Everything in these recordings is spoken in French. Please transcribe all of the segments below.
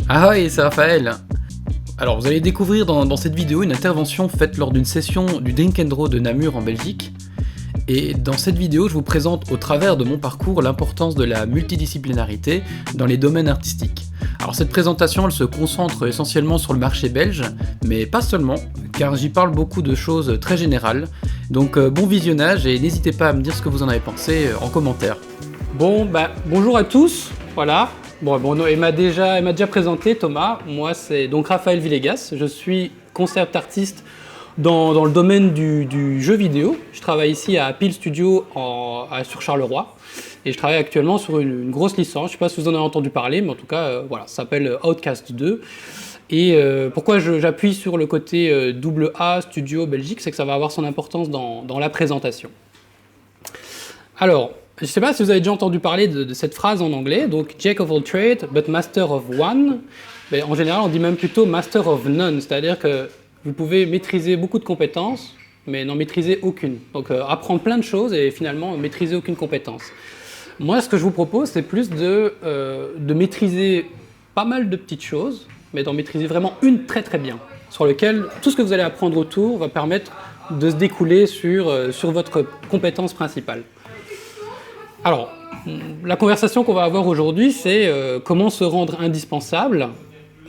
Ahoy, c'est Raphaël. Alors vous allez découvrir dans cette vidéo une intervention faite lors d'une session du Drink and Draw de Namur en Belgique. Et dans cette vidéo, je vous présente au travers de mon parcours l'importance de la multidisciplinarité dans les domaines artistiques. Alors cette présentation, elle se concentre essentiellement sur le marché belge, mais pas seulement, car j'y parle beaucoup de choses très générales. Donc bon visionnage et n'hésitez pas à me dire ce que vous en avez pensé en commentaire. Bonjour à tous, voilà. Il m'a déjà présenté, Thomas. Moi, c'est donc Raphaël Villegas. Je suis concept artiste dans le domaine du jeu vidéo. Je travaille ici à Peel Studio sur Charleroi. Et je travaille actuellement sur une grosse licence. Je ne sais pas si vous en avez entendu parler, mais en tout cas, ça s'appelle Outcast 2. Et pourquoi j'appuie sur le côté AA Studio Belgique, c'est que ça va avoir son importance dans la présentation. Alors, je ne sais pas si vous avez déjà entendu parler de cette phrase en anglais, donc Jack of all trades, but master of one. Mais en général, on dit même plutôt master of none, c'est-à-dire que vous pouvez maîtriser beaucoup de compétences, mais n'en maîtriser aucune. Donc apprendre plein de choses et finalement maîtriser aucune compétence. Moi, ce que je vous propose, c'est plus de maîtriser pas mal de petites choses, mais d'en maîtriser vraiment une très très bien, sur lequel tout ce que vous allez apprendre autour va permettre de se découler sur votre compétence principale. Alors, la conversation qu'on va avoir aujourd'hui, c'est comment se rendre indispensable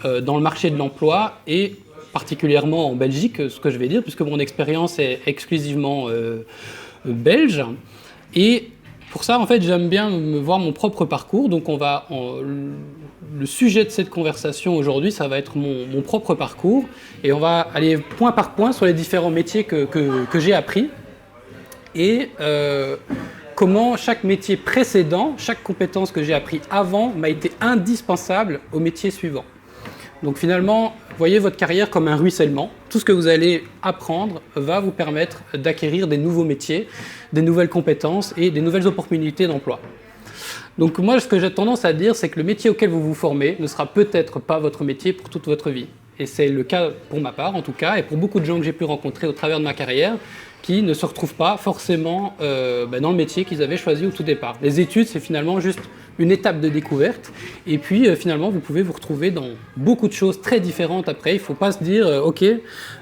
dans le marché de l'emploi et particulièrement en Belgique, ce que je vais dire, puisque mon expérience est exclusivement belge. Et pour ça, en fait, j'aime bien me voir mon propre parcours. Donc, le sujet de cette conversation aujourd'hui, ça va être mon propre parcours. Et on va aller point par point sur les différents métiers que j'ai appris. Et comment chaque métier précédent, chaque compétence que j'ai appris avant m'a été indispensable au métier suivant. Donc finalement, voyez votre carrière comme un ruissellement. Tout ce que vous allez apprendre va vous permettre d'acquérir des nouveaux métiers, des nouvelles compétences et des nouvelles opportunités d'emploi. Donc moi, ce que j'ai tendance à dire, c'est que le métier auquel vous vous formez ne sera peut-être pas votre métier pour toute votre vie. Et c'est le cas pour ma part, en tout cas, et pour beaucoup de gens que j'ai pu rencontrer au travers de ma carrière, qui ne se retrouvent pas forcément dans le métier qu'ils avaient choisi au tout départ. Les études, c'est finalement juste une étape de découverte, et puis finalement, vous pouvez vous retrouver dans beaucoup de choses très différentes après. Il ne faut pas se dire, ok,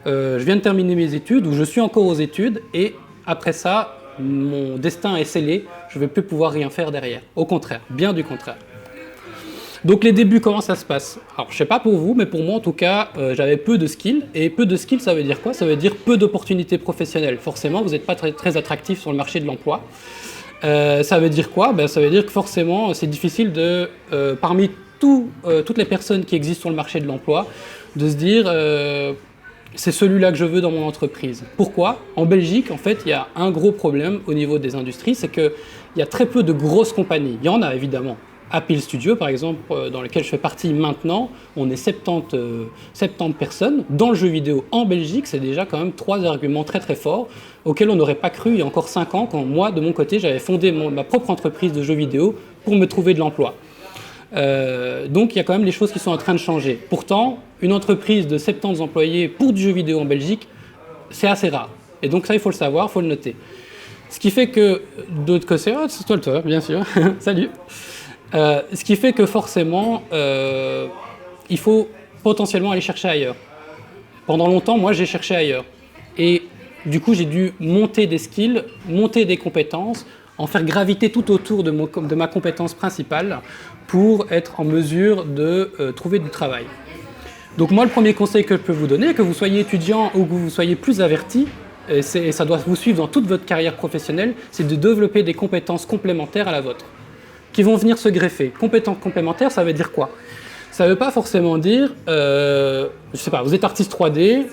je viens de terminer mes études, ou je suis encore aux études, et après ça, mon destin est scellé, je ne vais plus pouvoir rien faire derrière. Au contraire, bien du contraire. Donc les débuts, comment ça se passe? Alors je ne sais pas pour vous, mais pour moi en tout cas, j'avais peu de skills. Et peu de skills, ça veut dire quoi? Ça veut dire peu d'opportunités professionnelles. Forcément, vous n'êtes pas très, très attractif sur le marché de l'emploi. Ça veut dire quoi? Ça veut dire que forcément, c'est difficile parmi toutes les personnes qui existent sur le marché de l'emploi, de se dire c'est celui-là que je veux dans mon entreprise. Pourquoi? En Belgique, en fait, il y a un gros problème au niveau des industries, c'est qu'il y a très peu de grosses compagnies. Il y en a évidemment. À Peel Studio, par exemple, dans lequel je fais partie maintenant, on est 70 personnes. Dans le jeu vidéo en Belgique, c'est déjà quand même 3 arguments très très forts auxquels on n'aurait pas cru il y a encore 5 ans quand moi, de mon côté, j'avais fondé ma propre entreprise de jeux vidéo pour me trouver de l'emploi. Donc il y a quand même des choses qui sont en train de changer. Pourtant, une entreprise de 70 employés pour du jeu vidéo en Belgique, c'est assez rare. Et donc ça, il faut le savoir, il faut le noter. Ce qui fait que, d'autres côtés, c'est toi, bien sûr, salut. Ce qui fait que forcément, il faut potentiellement aller chercher ailleurs. Pendant longtemps, moi, j'ai cherché ailleurs. Et du coup, j'ai dû monter des skills, monter des compétences, en faire graviter tout autour de ma compétence principale pour être en mesure de trouver du travail. Donc moi, le premier conseil que je peux vous donner, que vous soyez étudiant ou que vous soyez plus averti, et ça doit vous suivre dans toute votre carrière professionnelle, c'est de développer des compétences complémentaires à la vôtre, qui vont venir se greffer. Compétences complémentaires, ça veut dire quoi? Ça ne veut pas forcément dire, je sais pas, vous êtes artiste 3D,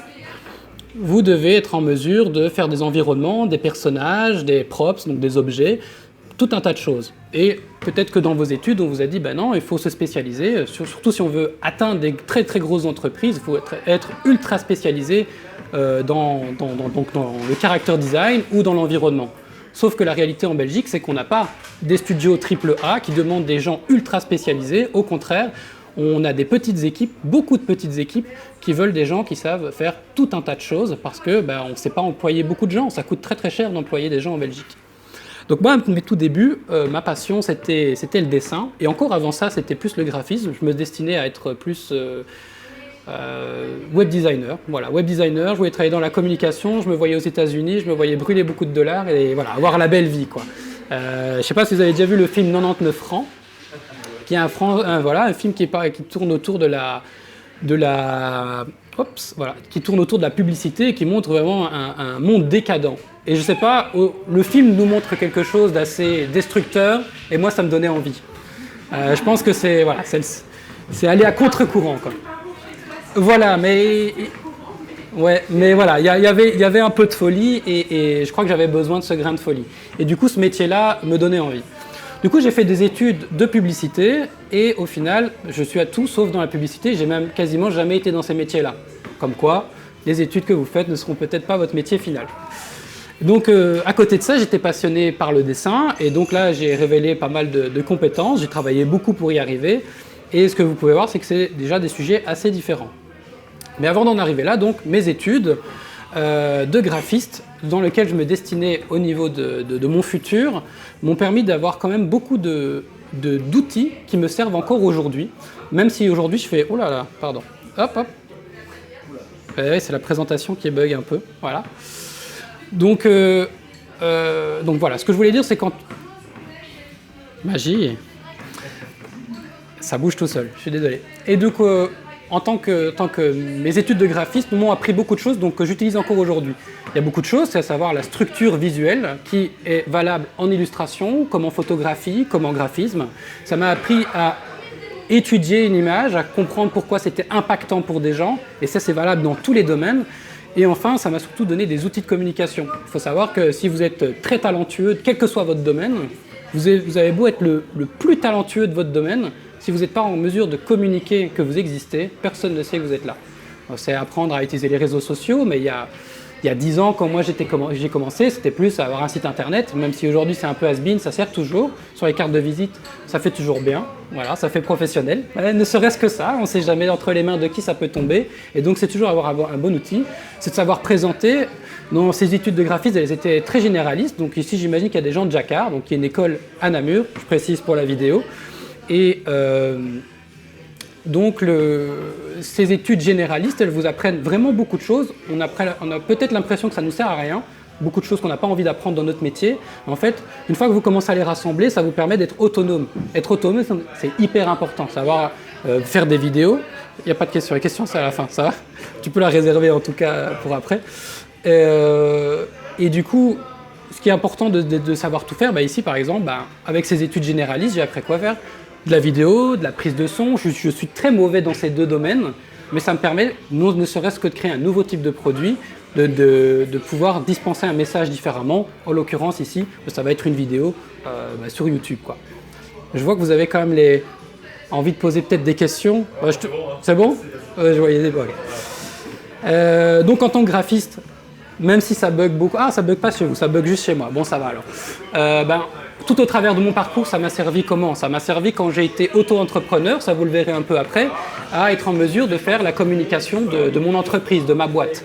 vous devez être en mesure de faire des environnements, des personnages, des props, donc des objets, tout un tas de choses. Et peut-être que dans vos études, on vous a dit, non, il faut se spécialiser, surtout si on veut atteindre des très très grosses entreprises, il faut être ultra spécialisé dans le character design ou dans l'environnement. Sauf que la réalité en Belgique, c'est qu'on n'a pas des studios AAA qui demandent des gens ultra spécialisés. Au contraire, on a des petites équipes, beaucoup de petites équipes, qui veulent des gens qui savent faire tout un tas de choses parce qu'on ne sait pas employer beaucoup de gens. Ça coûte très très cher d'employer des gens en Belgique. Donc moi, à mes tout débuts, ma passion, c'était le dessin. Et encore avant ça, c'était plus le graphisme. Je me destinais à être plus web designer. Voilà, web designer, je voulais travailler dans la communication, je me voyais aux États-Unis, je me voyais brûler beaucoup de dollars et voilà, avoir la belle vie, quoi. Je ne sais pas si vous avez déjà vu le film 99 francs, qui est un film qui tourne autour qui tourne autour de la publicité et qui montre vraiment un monde décadent. Et je sais pas, le film nous montre quelque chose d'assez destructeur et moi ça me donnait envie. Je pense que c'est aller à contre-courant, quoi. Voilà, mais voilà, il y avait un peu de folie et je crois que j'avais besoin de ce grain de folie. Et du coup, ce métier-là me donnait envie. Du coup, j'ai fait des études de publicité et au final, je suis à tout sauf dans la publicité. J'ai même quasiment jamais été dans ces métiers-là. Comme quoi, les études que vous faites ne seront peut-être pas votre métier final. Donc, à côté de ça, j'étais passionné par le dessin et donc là, j'ai révélé pas mal de compétences. J'ai travaillé beaucoup pour y arriver. Et ce que vous pouvez voir, c'est que c'est déjà des sujets assez différents. Mais avant d'en arriver là, donc, mes études de graphiste, dans lesquelles je me destinais au niveau de mon futur, m'ont permis d'avoir quand même beaucoup d'outils qui me servent encore aujourd'hui, même si aujourd'hui je fais « oh là là, pardon, hop hop ». C'est la présentation qui bug un peu, voilà. Donc voilà, ce que je voulais dire, c'est quand... Magie, ça bouge tout seul, je suis désolé. Et donc, en tant que mes études de graphisme m'ont appris beaucoup de choses donc, que j'utilise encore aujourd'hui. Il y a beaucoup de choses, c'est à savoir la structure visuelle qui est valable en illustration, comme en photographie, comme en graphisme. Ça m'a appris à étudier une image, à comprendre pourquoi c'était impactant pour des gens, et ça c'est valable dans tous les domaines. Et enfin, ça m'a surtout donné des outils de communication. Il faut savoir que si vous êtes très talentueux, quel que soit votre domaine, vous avez beau être le plus talentueux de votre domaine, si vous n'êtes pas en mesure de communiquer que vous existez, personne ne sait que vous êtes là. C'est apprendre à utiliser les réseaux sociaux, mais il y a 10 ans, quand moi j'ai commencé, c'était plus à avoir un site internet, même si aujourd'hui c'est un peu has-been, ça sert toujours. Sur les cartes de visite, ça fait toujours bien, voilà, ça fait professionnel. Ne serait-ce que ça, on ne sait jamais entre les mains de qui ça peut tomber. Et donc c'est toujours avoir un bon outil, c'est de savoir présenter. Dans ces études de graphisme, elles étaient très généralistes. Donc ici j'imagine qu'il y a des gens de Jacquard, donc qui est une école à Namur, je précise pour la vidéo. Et donc, ces études généralistes, elles vous apprennent vraiment beaucoup de choses. On a peut-être l'impression que ça ne nous sert à rien, beaucoup de choses qu'on n'a pas envie d'apprendre dans notre métier. En fait, une fois que vous commencez à les rassembler, ça vous permet d'être autonome. Être autonome, c'est hyper important. Savoir faire des vidéos. Il n'y a pas de questions. Les questions, c'est à la fin, ça va? Tu peux la réserver en tout cas pour après. Et du coup, ce qui est important de savoir tout faire, ici par exemple, avec ces études généralistes, j'ai appris quoi faire? De la vidéo, de la prise de son. Je suis très mauvais dans ces deux domaines, mais ça me permet, ne serait-ce que de créer un nouveau type de produit, de pouvoir dispenser un message différemment. En l'occurrence ici, ça va être une vidéo sur YouTube, quoi. Je vois que vous avez quand même envie de poser peut-être des questions. C'est bon? Je voyais des bugs. Donc en tant que graphiste, même si ça bug beaucoup... Ah, ça bug pas chez vous, ça bug juste chez moi. Bon, ça va alors. Tout au travers de mon parcours, ça m'a servi comment? Ça m'a servi quand j'ai été auto-entrepreneur, ça vous le verrez un peu après, à être en mesure de faire la communication de mon entreprise, de ma boîte,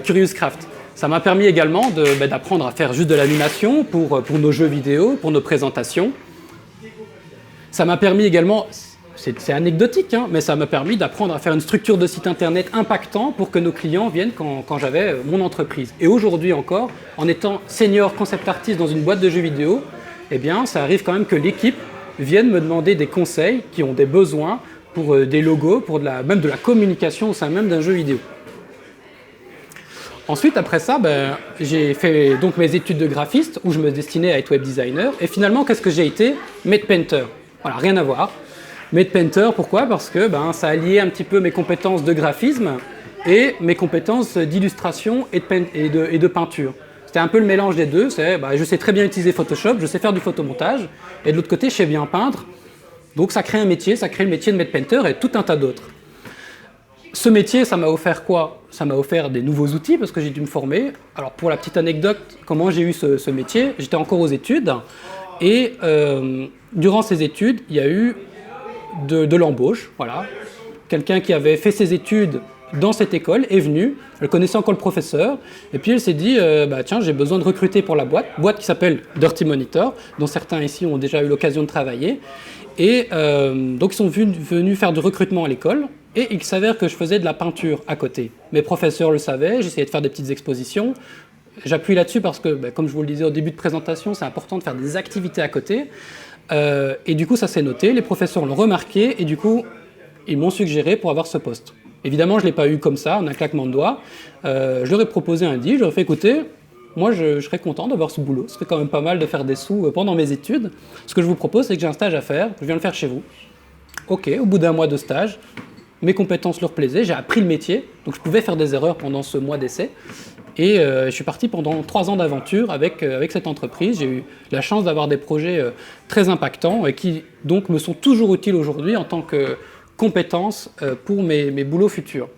Curious Craft. Ça m'a permis également d'apprendre à faire juste de l'animation pour nos jeux vidéo, pour nos présentations. Ça m'a permis également, c'est anecdotique, hein, mais ça m'a permis d'apprendre à faire une structure de site internet impactant pour que nos clients viennent quand j'avais mon entreprise. Et aujourd'hui encore, en étant senior concept artist dans une boîte de jeux vidéo, eh bien, ça arrive quand même que l'équipe vienne me demander des conseils qui ont des besoins pour des logos, pour même de la communication au sein même d'un jeu vidéo. Ensuite, après ça, j'ai fait donc mes études de graphiste où je me destinais à être web designer. Et finalement, qu'est-ce que j'ai été? Made painter. Voilà, rien à voir. Made painter, pourquoi? Parce que ça alliait un petit peu mes compétences de graphisme et mes compétences d'illustration et de peinture. C'était un peu le mélange des deux. Je sais très bien utiliser Photoshop, je sais faire du photomontage, et de l'autre côté, je sais bien peindre. Donc ça crée un métier, ça crée le métier de Made painter et tout un tas d'autres. Ce métier, ça m'a offert quoi? Ça m'a offert des nouveaux outils parce que j'ai dû me former. Alors pour la petite anecdote, comment j'ai eu ce métier? J'étais encore aux études et durant ces études, il y a eu de l'embauche. Voilà. Quelqu'un qui avait fait ses études dans cette école est venue, elle connaissait encore le professeur, et puis elle s'est dit, tiens, j'ai besoin de recruter pour la boîte qui s'appelle Dirty Monitor, dont certains ici ont déjà eu l'occasion de travailler. Et donc ils sont venus faire du recrutement à l'école, et il s'avère que je faisais de la peinture à côté. Mes professeurs le savaient, j'essayais de faire des petites expositions. J'appuie là-dessus parce que, comme je vous le disais au début de présentation, c'est important de faire des activités à côté. Et du coup, ça s'est noté, les professeurs l'ont remarqué, et du coup, ils m'ont suggéré pour avoir ce poste. Évidemment, je ne l'ai pas eu comme ça, en un claquement de doigts. Je leur ai proposé un deal, je leur ai fait écouter, moi je serais content d'avoir ce boulot, ce serait quand même pas mal de faire des sous pendant mes études. Ce que je vous propose, c'est que j'ai un stage à faire, je viens le faire chez vous. Ok, au bout d'un mois de stage, mes compétences leur plaisaient, j'ai appris le métier, donc je pouvais faire des erreurs pendant ce mois d'essai. Et je suis parti pendant 3 ans d'aventure avec cette entreprise. J'ai eu la chance d'avoir des projets très impactants et qui donc me sont toujours utiles aujourd'hui en tant que compétences pour mes boulots futurs.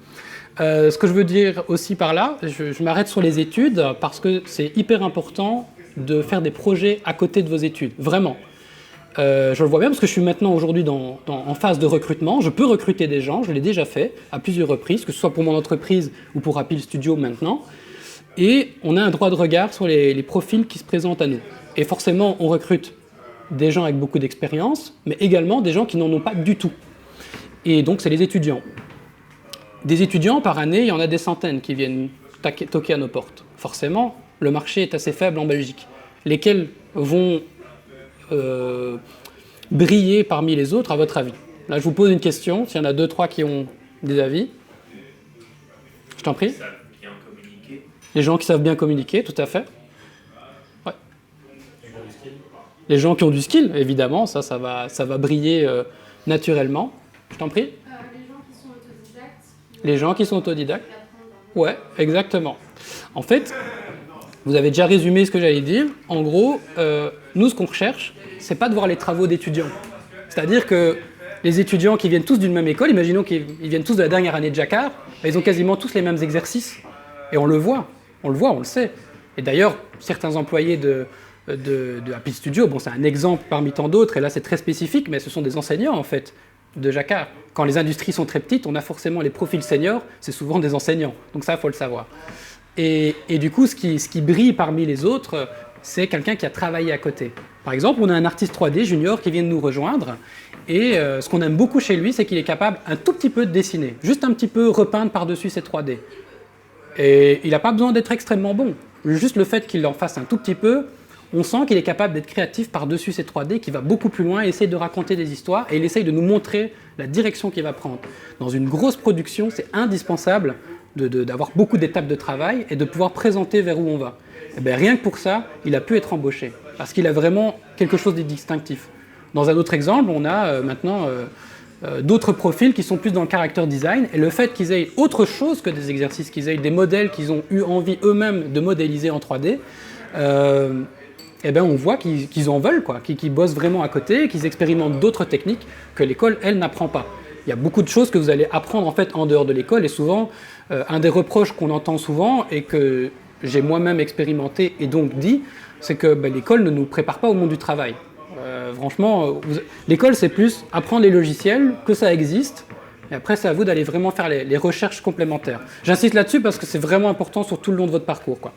Ce que je veux dire aussi par là, je m'arrête sur les études parce que c'est hyper important de faire des projets à côté de vos études, vraiment. Je le vois bien parce que je suis maintenant aujourd'hui en phase de recrutement. Je peux recruter des gens, je l'ai déjà fait à plusieurs reprises, que ce soit pour mon entreprise ou pour Apple Studio maintenant. Et on a un droit de regard sur les profils qui se présentent à nous. Et forcément, on recrute des gens avec beaucoup d'expérience, mais également des gens qui n'en ont pas du tout. Et donc, c'est les étudiants. Des étudiants, par année, il y en a des centaines qui viennent toquer à nos portes. Forcément, le marché est assez faible en Belgique. Lesquels vont briller parmi les autres, à votre avis? Là, je vous pose une question. S'il y en a 2-3 qui ont des avis. Je t'en prie. Les gens qui savent bien communiquer, tout à fait. Ouais. Les gens qui ont du skill, évidemment, ça va briller naturellement. Je t'en prie. Les gens qui sont autodidactes. Les gens qui sont autodidactes. Ouais, exactement. En fait, vous avez déjà résumé ce que j'allais dire. En gros, nous, ce qu'on recherche, c'est pas de voir les travaux d'étudiants. C'est-à-dire que les étudiants qui viennent tous d'une même école, imaginons qu'ils viennent tous de la dernière année de Jacquard, ils ont quasiment tous les mêmes exercices. Et on le voit, on le sait. Et d'ailleurs, certains employés de Apple Studio, bon, c'est un exemple parmi tant d'autres, et là c'est très spécifique, mais ce sont des enseignants en fait de Jacquard. Quand les industries sont très petites, on a forcément les profils seniors, c'est souvent des enseignants. Donc ça, il faut le savoir. Et du coup, ce qui brille parmi les autres, c'est quelqu'un qui a travaillé à côté. Par exemple, on a un artiste 3D junior qui vient de nous rejoindre, et ce qu'on aime beaucoup chez lui, c'est qu'il est capable un tout petit peu de dessiner, juste un petit peu repeindre par-dessus ses 3D. Et il n'a pas besoin d'être extrêmement bon. Juste le fait qu'il en fasse un tout petit peu, on sent qu'il est capable d'être créatif par-dessus ces 3D, qu'il va beaucoup plus loin, essaye de raconter des histoires, et il essaye de nous montrer la direction qu'il va prendre. Dans une grosse production, c'est indispensable d'avoir beaucoup d'étapes de travail et de pouvoir présenter vers où on va. Et bien, rien que pour ça, il a pu être embauché, parce qu'il a vraiment quelque chose de distinctif. Dans un autre exemple, on a maintenant d'autres profils qui sont plus dans le character design, et le fait qu'ils aient autre chose que des exercices, qu'ils aient des modèles qu'ils ont eu envie eux-mêmes de modéliser en 3D, eh ben on voit qu'ils en veulent, quoi, qu'ils bossent vraiment à côté, qu'ils expérimentent d'autres techniques que l'école, elle, n'apprend pas. Il y a beaucoup de choses que vous allez apprendre en fait en dehors de l'école, et souvent, un des reproches qu'on entend souvent, et que j'ai moi-même expérimenté et donc dit, c'est que l'école ne nous prépare pas au monde du travail. Franchement, l'école, c'est plus apprendre les logiciels, que ça existe, et après, c'est à vous d'aller vraiment faire les recherches complémentaires. J'insiste là-dessus parce que c'est vraiment important sur tout le long de votre parcours, quoi.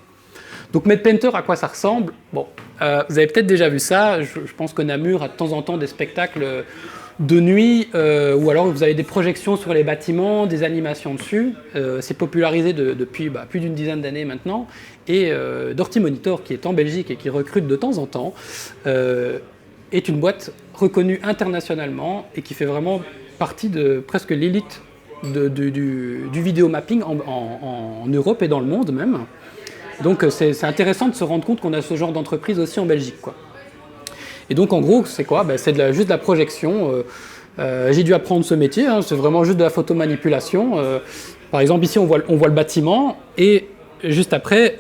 Donc, MedPainter, à quoi ça ressemble? Bon, vous avez peut-être déjà vu ça. Je pense que Namur a de temps en temps des spectacles de nuit, ou alors vous avez des projections sur les bâtiments, des animations dessus. C'est popularisé depuis plus d'une dizaine d'années maintenant. Et Dirty Monitor, qui est en Belgique et qui recrute de temps en temps, est une boîte reconnue internationalement et qui fait vraiment partie de presque l'élite du vidéomapping en Europe et dans le monde même. Donc c'est intéressant de se rendre compte qu'on a ce genre d'entreprise aussi en Belgique, quoi. Et donc en gros, c'est quoi? C'est juste de la projection. J'ai dû apprendre ce métier, hein, c'est vraiment juste de la photomanipulation. Par exemple, ici on voit le bâtiment, et juste après,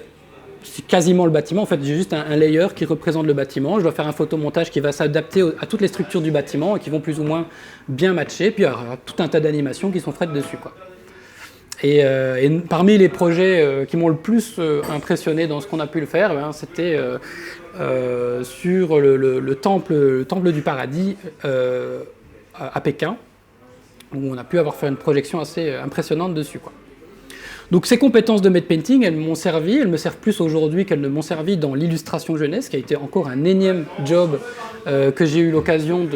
c'est quasiment le bâtiment. En fait, j'ai juste un layer qui représente le bâtiment. Je dois faire un photomontage qui va s'adapter à toutes les structures du bâtiment et qui vont plus ou moins bien matcher. Puis il y aura tout un tas d'animations qui sont faites dessus, quoi. Et parmi les projets qui m'ont le plus impressionné dans ce qu'on a pu le faire, c'était sur le temple du paradis à Pékin, où on a pu avoir fait une projection assez impressionnante dessus, quoi. Donc ces compétences de matte painting, elles me servent plus aujourd'hui qu'elles ne m'ont servi dans l'illustration jeunesse, qui a été encore un énième job que j'ai eu l'occasion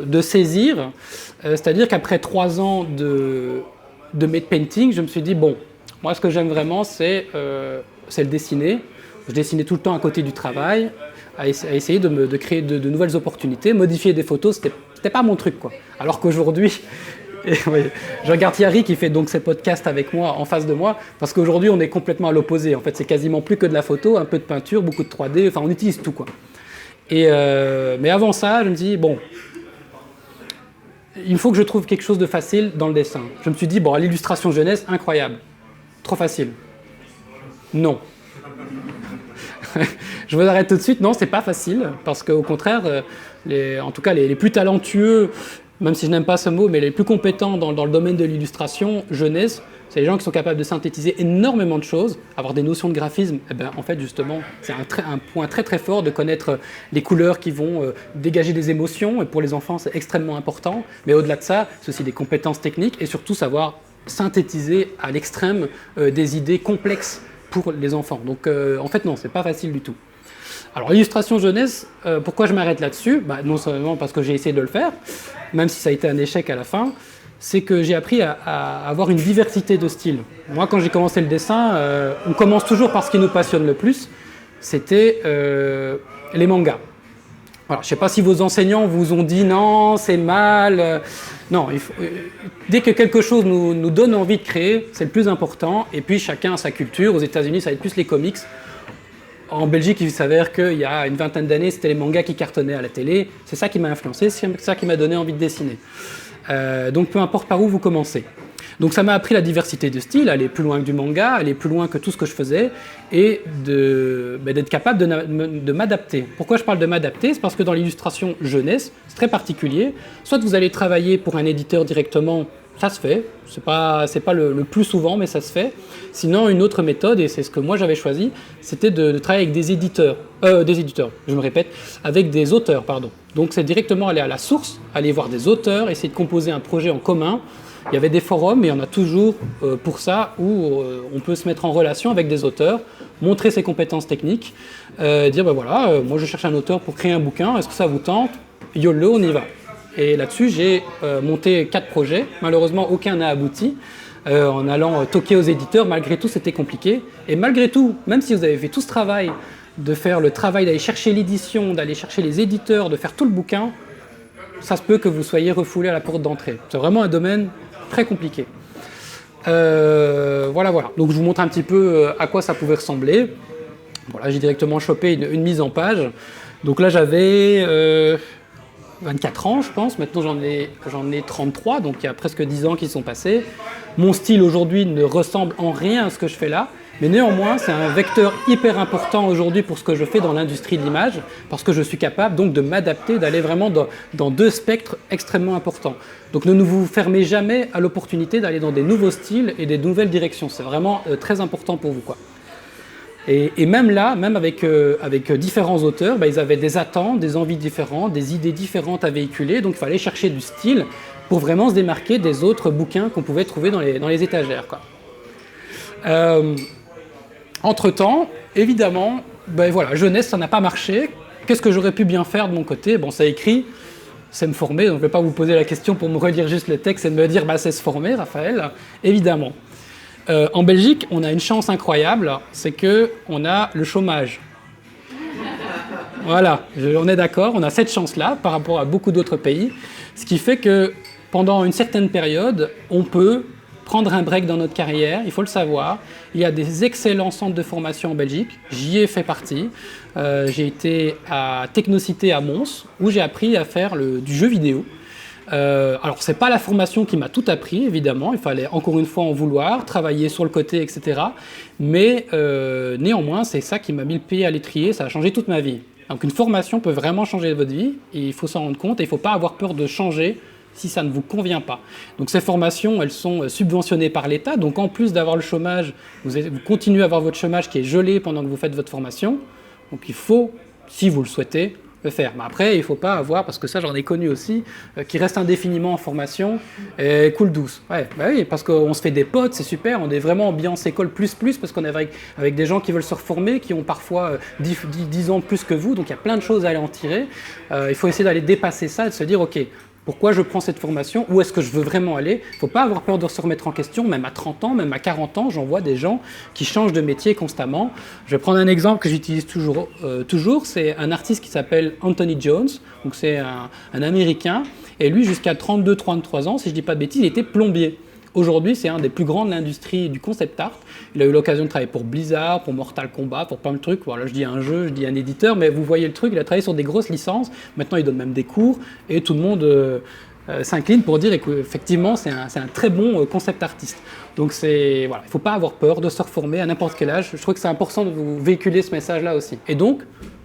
de saisir. C'est-à-dire qu'après 3 ans de matte painting, je me suis dit, bon, moi ce que j'aime vraiment, c'est le dessiner. Je dessinais tout le temps à côté du travail, à essayer de créer de nouvelles opportunités. Modifier des photos, c'était pas mon truc, quoi. Alors qu'aujourd'hui, oui, je regarde Yari qui fait donc ces podcasts avec moi, en face de moi, parce qu'aujourd'hui on est complètement à l'opposé. En fait, c'est quasiment plus que de la photo, un peu de peinture, beaucoup de 3D, enfin on utilise tout, quoi. Mais avant ça, je me dis, bon, il faut que je trouve quelque chose de facile dans le dessin. Je me suis dit, bon, l'illustration jeunesse, incroyable, trop facile. Non. Je vous arrête tout de suite, non, c'est pas facile, parce qu'au contraire, en tout cas les plus talentueux, même si je n'aime pas ce mot, mais les plus compétents dans le domaine de l'illustration jeunesse, c'est les gens qui sont capables de synthétiser énormément de choses, avoir des notions de graphisme. Eh ben, en fait, justement, c'est un point très très fort de connaître les couleurs qui vont dégager des émotions, et pour les enfants, c'est extrêmement important. Mais au-delà de ça, c'est aussi des compétences techniques, et surtout savoir synthétiser à l'extrême des idées complexes pour les enfants. Donc en fait non, c'est pas facile du tout. Alors l'illustration jeunesse, pourquoi je m'arrête là-dessus? Non seulement parce que j'ai essayé de le faire, même si ça a été un échec à la fin, c'est que j'ai appris à avoir une diversité de styles. Moi quand j'ai commencé le dessin, on commence toujours par ce qui nous passionne le plus, c'était les mangas. Alors, je ne sais pas si vos enseignants vous ont dit non, c'est mal. Non, dès que quelque chose nous donne envie de créer, c'est le plus important. Et puis chacun a sa culture. Aux États-Unis, ça va être plus les comics. En Belgique, il s'avère qu'il y a une vingtaine d'années, c'était les mangas qui cartonnaient à la télé. C'est ça qui m'a influencé, c'est ça qui m'a donné envie de dessiner. Donc peu importe par où vous commencez. Donc ça m'a appris la diversité de styles, aller plus loin que du manga, aller plus loin que tout ce que je faisais, et d'être capable de m'adapter. Pourquoi je parle de m'adapter? C'est parce que dans l'illustration jeunesse, c'est très particulier. Soit vous allez travailler pour un éditeur directement, ça se fait. C'est pas le plus souvent, mais ça se fait. Sinon, une autre méthode, et c'est ce que moi j'avais choisi, c'était de travailler avec des éditeurs, je me répète, avec des auteurs, pardon. Donc c'est directement aller à la source, aller voir des auteurs, essayer de composer un projet en commun. Il y avait des forums, mais il y en a toujours pour ça, où on peut se mettre en relation avec des auteurs, montrer ses compétences techniques, dire voilà, moi je cherche un auteur pour créer un bouquin, est-ce que ça vous tente? YOLO, on y va. Et là-dessus, j'ai monté 4 projets. Malheureusement, aucun n'a abouti. En allant toquer aux éditeurs, malgré tout, c'était compliqué. Et malgré tout, même si vous avez fait tout ce travail, de faire le travail d'aller chercher l'édition, d'aller chercher les éditeurs, de faire tout le bouquin, ça se peut que vous soyez refoulé à la porte d'entrée. C'est vraiment un domaine très compliqué. Voilà. Donc je vous montre un petit peu à quoi ça pouvait ressembler. Voilà, j'ai directement chopé une mise en page. Donc là, j'avais 24 ans, je pense. Maintenant, j'en ai 33, donc il y a presque 10 ans qui sont passés. Mon style aujourd'hui ne ressemble en rien à ce que je fais là. Mais néanmoins, c'est un vecteur hyper important aujourd'hui pour ce que je fais dans l'industrie de l'image, parce que je suis capable donc de m'adapter, d'aller vraiment dans 2 spectres extrêmement importants. Donc ne vous fermez jamais à l'opportunité d'aller dans des nouveaux styles et des nouvelles directions. C'est vraiment très important pour vous, quoi. Et même là, même avec différents auteurs, ils avaient des attentes, des envies différentes, des idées différentes à véhiculer, donc il fallait chercher du style pour vraiment se démarquer des autres bouquins qu'on pouvait trouver dans les étagères, quoi. Entre-temps, évidemment, jeunesse, ça n'a pas marché. Qu'est-ce que j'aurais pu bien faire de mon côté? Bon, ça écrit, c'est me former, donc je ne vais pas vous poser la question pour me relire juste le texte et me dire c'est se former, Raphaël, évidemment. En Belgique, on a une chance incroyable, c'est qu'on a le chômage. Voilà, on est d'accord, on a cette chance-là par rapport à beaucoup d'autres pays, ce qui fait que pendant une certaine période, on peut prendre un break dans notre carrière, il faut le savoir. Il y a des excellents centres de formation en Belgique, j'y ai fait partie. J'ai été à Technocité à Mons, où j'ai appris à faire du jeu vidéo. Alors, c'est pas la formation qui m'a tout appris, évidemment, il fallait encore une fois en vouloir, travailler sur le côté, etc. Mais néanmoins, c'est ça qui m'a mis le pied à l'étrier, ça a changé toute ma vie. Donc une formation peut vraiment changer votre vie, et il faut s'en rendre compte, et il ne faut pas avoir peur de changer si ça ne vous convient pas. Donc ces formations, elles sont subventionnées par l'État, donc en plus d'avoir le chômage, vous continuez à avoir votre chômage qui est gelé pendant que vous faites votre formation. Donc il faut, si vous le souhaitez, le faire. Mais après, il ne faut pas avoir, parce que ça j'en ai connu aussi, qui reste indéfiniment en formation et coule douce. Ouais, bah oui, parce qu'on se fait des potes, c'est super, on est vraiment ambiance école plus, parce qu'on est avec des gens qui veulent se reformer, qui ont parfois 10 ans plus que vous, donc il y a plein de choses à aller en tirer. Il faut essayer d'aller dépasser ça et de se dire, ok, pourquoi je prends cette formation? Où est-ce que je veux vraiment aller? Il ne faut pas avoir peur de se remettre en question, même à 30 ans, même à 40 ans, j'en vois des gens qui changent de métier constamment. Je vais prendre un exemple que j'utilise toujours, c'est un artiste qui s'appelle Anthony Jones, donc c'est un Américain, et lui jusqu'à 32-33 ans, si je ne dis pas de bêtises, il était plombier. Aujourd'hui, c'est un des plus grands de l'industrie du concept art. Il a eu l'occasion de travailler pour Blizzard, pour Mortal Kombat, pour plein de trucs. Voilà, je dis un jeu, je dis un éditeur, mais vous voyez le truc, il a travaillé sur des grosses licences. Maintenant, il donne même des cours et tout le monde s'incline pour dire qu'effectivement, c'est un très bon concept artiste. Donc, voilà, il ne faut pas avoir peur de se reformer à n'importe quel âge. Je trouve que c'est important de vous véhiculer ce message-là aussi. Et donc,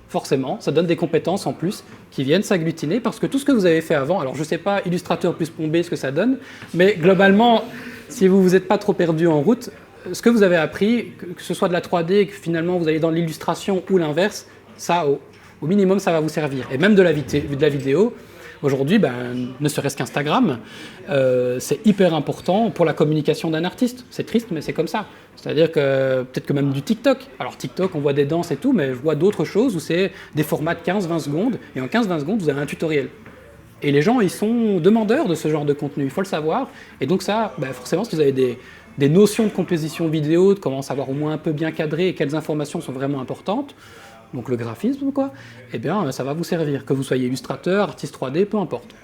forcément, ça donne des compétences en plus qui viennent s'agglutiner parce que tout ce que vous avez fait avant, alors je ne sais pas, illustrateur plus plombier, ce que ça donne, mais globalement, si vous vous êtes pas trop perdu en route, ce que vous avez appris, que ce soit de la 3D et que finalement vous allez dans l'illustration ou l'inverse, ça, au minimum, ça va vous servir. Et même de la vidéo, aujourd'hui, ne serait-ce qu'Instagram, c'est hyper important pour la communication d'un artiste. C'est triste, mais c'est comme ça. C'est-à-dire que peut-être que même du TikTok. Alors TikTok, on voit des danses et tout, mais je vois d'autres choses où c'est des formats de 15-20 secondes. Et en 15-20 secondes, vous avez un tutoriel. Et les gens, ils sont demandeurs de ce genre de contenu, il faut le savoir. Et donc ça, forcément, si vous avez des notions de composition vidéo, de comment savoir au moins un peu bien cadrer et quelles informations sont vraiment importantes, donc le graphisme, quoi, eh bien, ça va vous servir, que vous soyez illustrateur, artiste 3D, peu importe.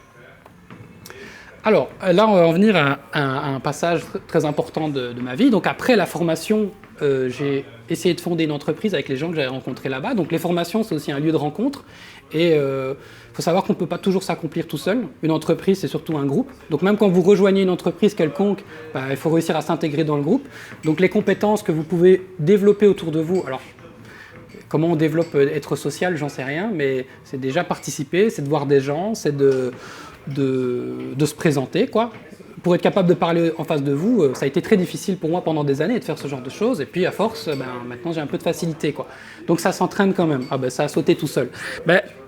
Alors, là, on va en venir à un passage très important de ma vie. Donc, après la formation, j'ai essayé de fonder une entreprise avec les gens que j'avais rencontrés là-bas. Donc, les formations, c'est aussi un lieu de rencontre. Et il faut savoir qu'on ne peut pas toujours s'accomplir tout seul. Une entreprise, c'est surtout un groupe. Donc, même quand vous rejoignez une entreprise quelconque, il faut réussir à s'intégrer dans le groupe. Donc, les compétences que vous pouvez développer autour de vous, alors, comment on développe être social, j'en sais rien, mais c'est déjà participer, c'est de voir des gens, c'est de se présenter, quoi. Pour être capable de parler en face de vous, ça a été très difficile pour moi pendant des années de faire ce genre de choses. Et puis à force, maintenant j'ai un peu de facilité, quoi. Donc ça s'entraîne quand même. Ça a sauté tout seul.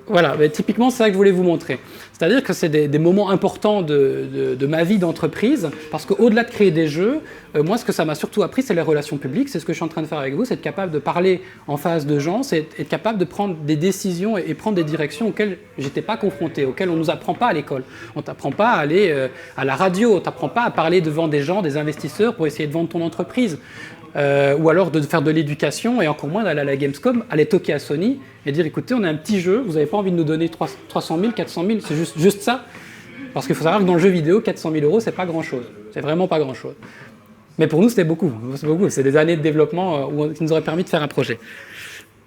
Voilà, typiquement c'est ça que je voulais vous montrer. C'est-à-dire que c'est des moments importants de ma vie d'entreprise, parce qu'au-delà de créer des jeux, moi ce que ça m'a surtout appris, c'est les relations publiques. C'est ce que je suis en train de faire avec vous, c'est être capable de parler en face de gens, c'est être capable de prendre des décisions et prendre des directions auxquelles j'étais pas confronté, auxquelles on nous apprend pas à l'école. On t'apprend pas à aller à la radio, on t'apprend pas à parler devant des gens, des investisseurs pour essayer de vendre ton entreprise. Ou alors de faire de l'éducation et encore moins d'aller à la Gamescom, aller toquer à Sony et dire écoutez, on a un petit jeu, vous n'avez pas envie de nous donner 300 000, 400 000, c'est juste ça. Parce qu'il faut savoir que dans le jeu vidéo, 400 000 €, c'est pas grand chose. C'est vraiment pas grand chose. Mais pour nous, c'était beaucoup. C'est des années de développement qui nous auraient permis de faire un projet.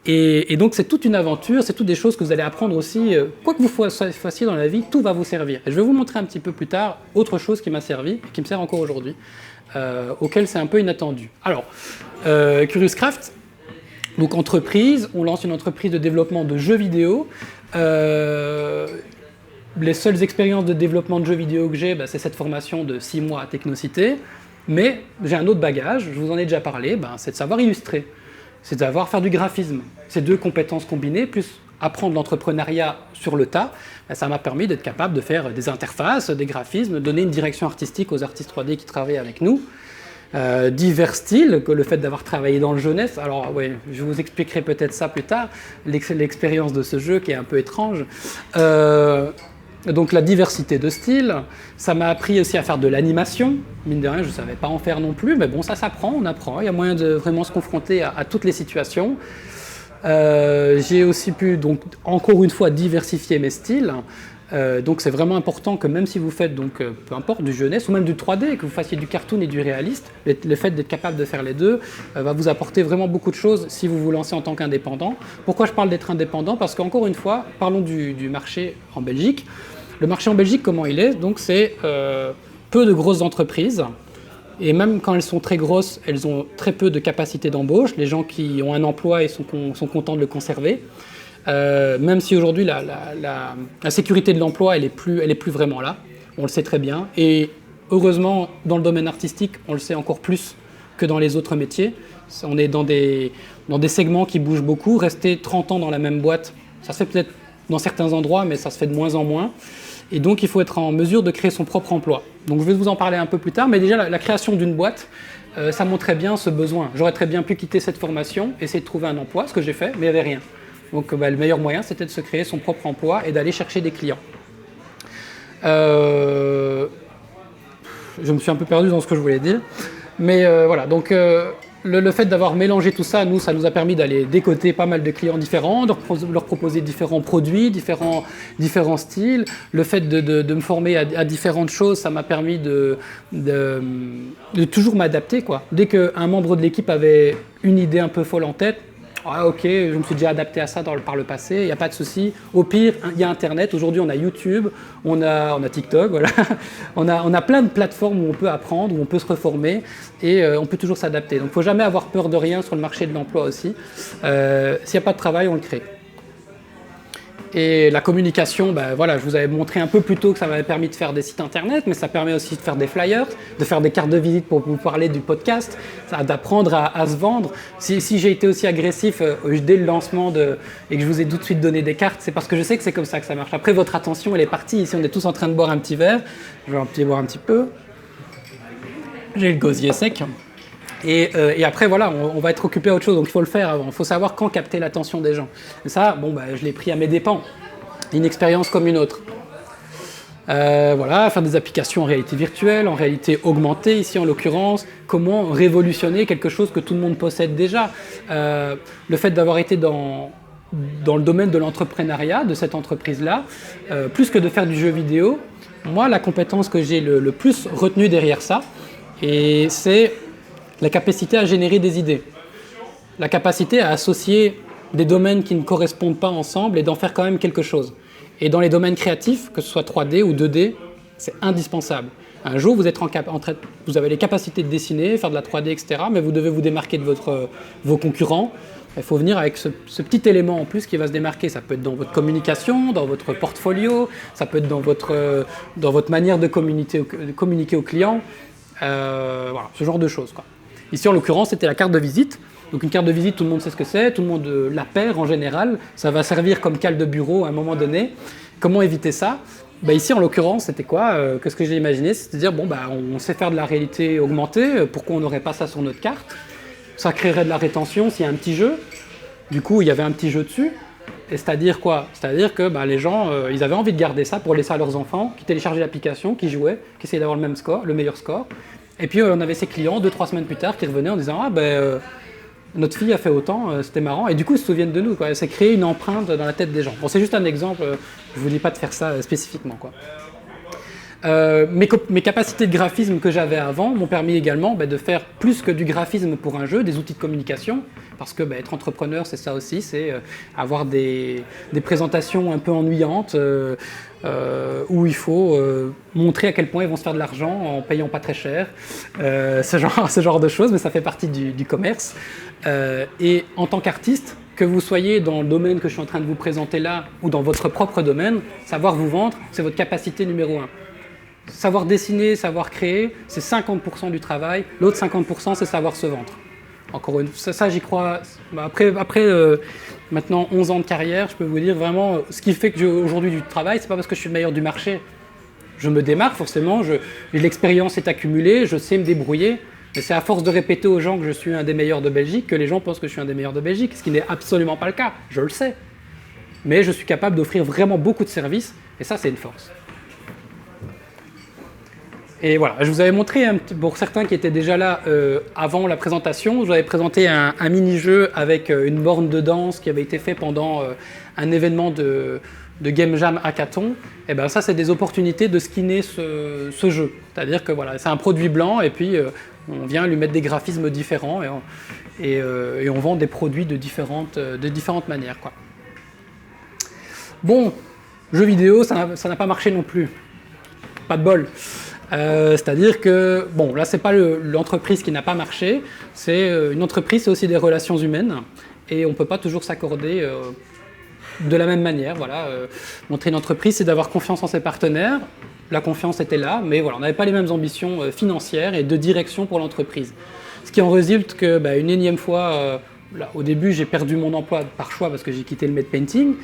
Et donc, c'est toute une aventure, c'est toutes des choses que vous allez apprendre aussi. Quoi que vous fassiez dans la vie, tout va vous servir. Et je vais vous montrer un petit peu plus tard autre chose qui m'a servi et qui me sert encore aujourd'hui. Auquel c'est un peu inattendu. Alors, Curious Craft, donc entreprise, on lance une entreprise de développement de jeux vidéo. Les seules expériences de développement de jeux vidéo que j'ai, c'est cette formation de 6 mois à Technocité. Mais j'ai un autre bagage, je vous en ai déjà parlé, c'est de savoir illustrer, c'est de savoir faire du graphisme. Ces deux compétences combinées, plus apprendre l'entrepreneuriat sur le tas, ça m'a permis d'être capable de faire des interfaces, des graphismes, donner une direction artistique aux artistes 3D qui travaillent avec nous. Divers styles, que le fait d'avoir travaillé dans le jeunesse, alors ouais, je vous expliquerai peut-être ça plus tard, l'expérience de ce jeu qui est un peu étrange. Donc la diversité de styles, ça m'a appris aussi à faire de l'animation, mine de rien je ne savais pas en faire non plus, mais bon ça s'apprend, on apprend, il y a moyen de vraiment se confronter à toutes les situations. J'ai aussi pu, donc, encore une fois, diversifier mes styles. Donc c'est vraiment important que même si vous faites, peu importe, du jeunesse ou même du 3D, que vous fassiez du cartoon et du réaliste, le fait d'être capable de faire les deux va vous apporter vraiment beaucoup de choses si vous vous lancez en tant qu'indépendant. Pourquoi je parle d'être indépendant? Parce qu'encore une fois, parlons du marché en Belgique. Le marché en Belgique, comment il est? Donc c'est peu de grosses entreprises. Et même quand elles sont très grosses, elles ont très peu de capacité d'embauche. Les gens qui ont un emploi et sont contents de le conserver. Même si aujourd'hui la sécurité de l'emploi, elle est plus vraiment là. On le sait très bien. Et heureusement, dans le domaine artistique, on le sait encore plus que dans les autres métiers. On est dans des segments qui bougent beaucoup. Rester 30 ans dans la même boîte, ça se fait peut-être dans certains endroits, mais ça se fait de moins en moins. Et donc, il faut être en mesure de créer son propre emploi. Donc, je vais vous en parler un peu plus tard, mais déjà, la création d'une boîte, ça montrait bien ce besoin. J'aurais très bien pu quitter cette formation, essayer de trouver un emploi, ce que j'ai fait, mais il n'y avait rien. Donc, le meilleur moyen, c'était de se créer son propre emploi et d'aller chercher des clients. Je me suis un peu perdu dans ce que je voulais dire. Mais voilà, donc le fait d'avoir mélangé tout ça, ça nous a permis d'aller décoter pas mal de clients différents, de leur proposer différents produits, différents styles. Le fait de me former à différentes choses, ça m'a permis de toujours m'adapter, quoi. Dès qu'un membre de l'équipe avait une idée un peu folle en tête, ah, ok, je me suis déjà adapté à ça par le passé, il n'y a pas de souci. Au pire, il y a Internet. Aujourd'hui, on a YouTube, on a TikTok, voilà. on a plein de plateformes où on peut apprendre, où on peut se reformer et on peut toujours s'adapter. Donc, il ne faut jamais avoir peur de rien sur le marché de l'emploi aussi. S'il n'y a pas de travail, on le crée. Et la communication, voilà, je vous avais montré un peu plus tôt que ça m'avait permis de faire des sites internet, mais ça permet aussi de faire des flyers, de faire des cartes de visite pour vous parler du podcast, d'apprendre à se vendre. Si j'ai été aussi agressif dès le lancement et que je vous ai tout de suite donné des cartes, c'est parce que je sais que c'est comme ça que ça marche. Après, votre attention, elle est partie. Ici, on est tous en train de boire un petit verre. Je vais boire un petit peu. J'ai le gosier sec. Et après, voilà, on va être occupé à autre chose, donc il faut le faire avant. Il faut savoir quand capter l'attention des gens. Et ça, je l'ai pris à mes dépens. Une expérience comme une autre. Voilà, faire des applications en réalité virtuelle, en réalité augmentée, ici en l'occurrence. Comment révolutionner quelque chose que tout le monde possède déjà. Le fait d'avoir été dans le domaine de l'entrepreneuriat, de cette entreprise-là, plus que de faire du jeu vidéo, moi, la compétence que j'ai le plus retenue derrière ça, et c'est la capacité à générer des idées, la capacité à associer des domaines qui ne correspondent pas ensemble et d'en faire quand même quelque chose. Et dans les domaines créatifs, que ce soit 3D ou 2D, c'est indispensable. Un jour, vous avez les capacités de dessiner, faire de la 3D, etc., mais vous devez vous démarquer de vos concurrents. Il faut venir avec ce petit élément en plus qui va se démarquer. Ça peut être dans votre communication, dans votre portfolio, ça peut être dans votre manière de communiquer aux clients. Voilà, ce genre de choses, quoi. Ici, en l'occurrence, c'était la carte de visite. Donc une carte de visite, tout le monde sait ce que c'est, tout le monde la perd en général. Ça va servir comme cale de bureau à un moment donné. Comment éviter ça ? Ici, en l'occurrence, c'était quoi ? Qu'est-ce que j'ai imaginé ? C'était de dire, on sait faire de la réalité augmentée, pourquoi on n'aurait pas ça sur notre carte ? Ça créerait de la rétention s'il y a un petit jeu. Du coup, il y avait un petit jeu dessus. Et c'est-à-dire quoi ? C'est-à-dire que les gens, ils avaient envie de garder ça pour laisser à leurs enfants, qui téléchargeaient l'application, qui jouaient, qui essayaient d'avoir le meilleur score. Et puis on avait ces clients 2-3 semaines plus tard qui revenaient en disant notre fille a fait autant, c'était marrant, et du coup ils se souviennent de nous, quoi. C'est créer une empreinte dans la tête des gens. Bon, c'est juste un exemple, je vous dis pas de faire ça spécifiquement, quoi. Mes capacités de graphisme que j'avais avant m'ont permis également de faire plus que du graphisme pour un jeu, des outils de communication, parce que être entrepreneur, c'est ça aussi, c'est avoir des présentations un peu ennuyantes où il faut montrer à quel point ils vont se faire de l'argent en payant pas très cher, ce genre de choses, mais ça fait partie du commerce. Et en tant qu'artiste, que vous soyez dans le domaine que je suis en train de vous présenter là ou dans votre propre domaine, savoir vous vendre, c'est votre capacité numéro 1. Savoir dessiner, savoir créer, c'est 50% du travail. L'autre 50%, c'est savoir se vendre. Encore une fois, ça j'y crois. Après maintenant 11 ans de carrière, je peux vous dire vraiment, ce qui fait que j'ai aujourd'hui du travail, c'est pas parce que je suis le meilleur du marché. Je me démarque forcément, l'expérience est accumulée, je sais me débrouiller. Mais c'est à force de répéter aux gens que je suis un des meilleurs de Belgique que les gens pensent que je suis un des meilleurs de Belgique, ce qui n'est absolument pas le cas, je le sais. Mais je suis capable d'offrir vraiment beaucoup de services, et ça c'est une force. Et voilà, je vous avais montré, pour certains qui étaient déjà là avant la présentation, je vous avais présenté un mini-jeu avec une borne de danse qui avait été fait pendant un événement de Game Jam Hackathon. Et bien ça, c'est des opportunités de skinner ce jeu. C'est-à-dire que voilà, c'est un produit blanc et puis on vient lui mettre des graphismes différents et on vend des produits de différentes manières, quoi. Bon, jeux vidéo, ça n'a pas marché non plus. Pas de bol. C'est-à-dire que, bon, là, c'est pas l'entreprise qui n'a pas marché, c'est une entreprise, c'est aussi des relations humaines, et on ne peut pas toujours s'accorder de la même manière. Voilà. Montrer une entreprise, c'est d'avoir confiance en ses partenaires. La confiance était là, mais voilà, on n'avait pas les mêmes ambitions financières et de direction pour l'entreprise. Ce qui en résulte que, une énième fois, là, au début, j'ai perdu mon emploi par choix parce que j'ai quitté le matte painting.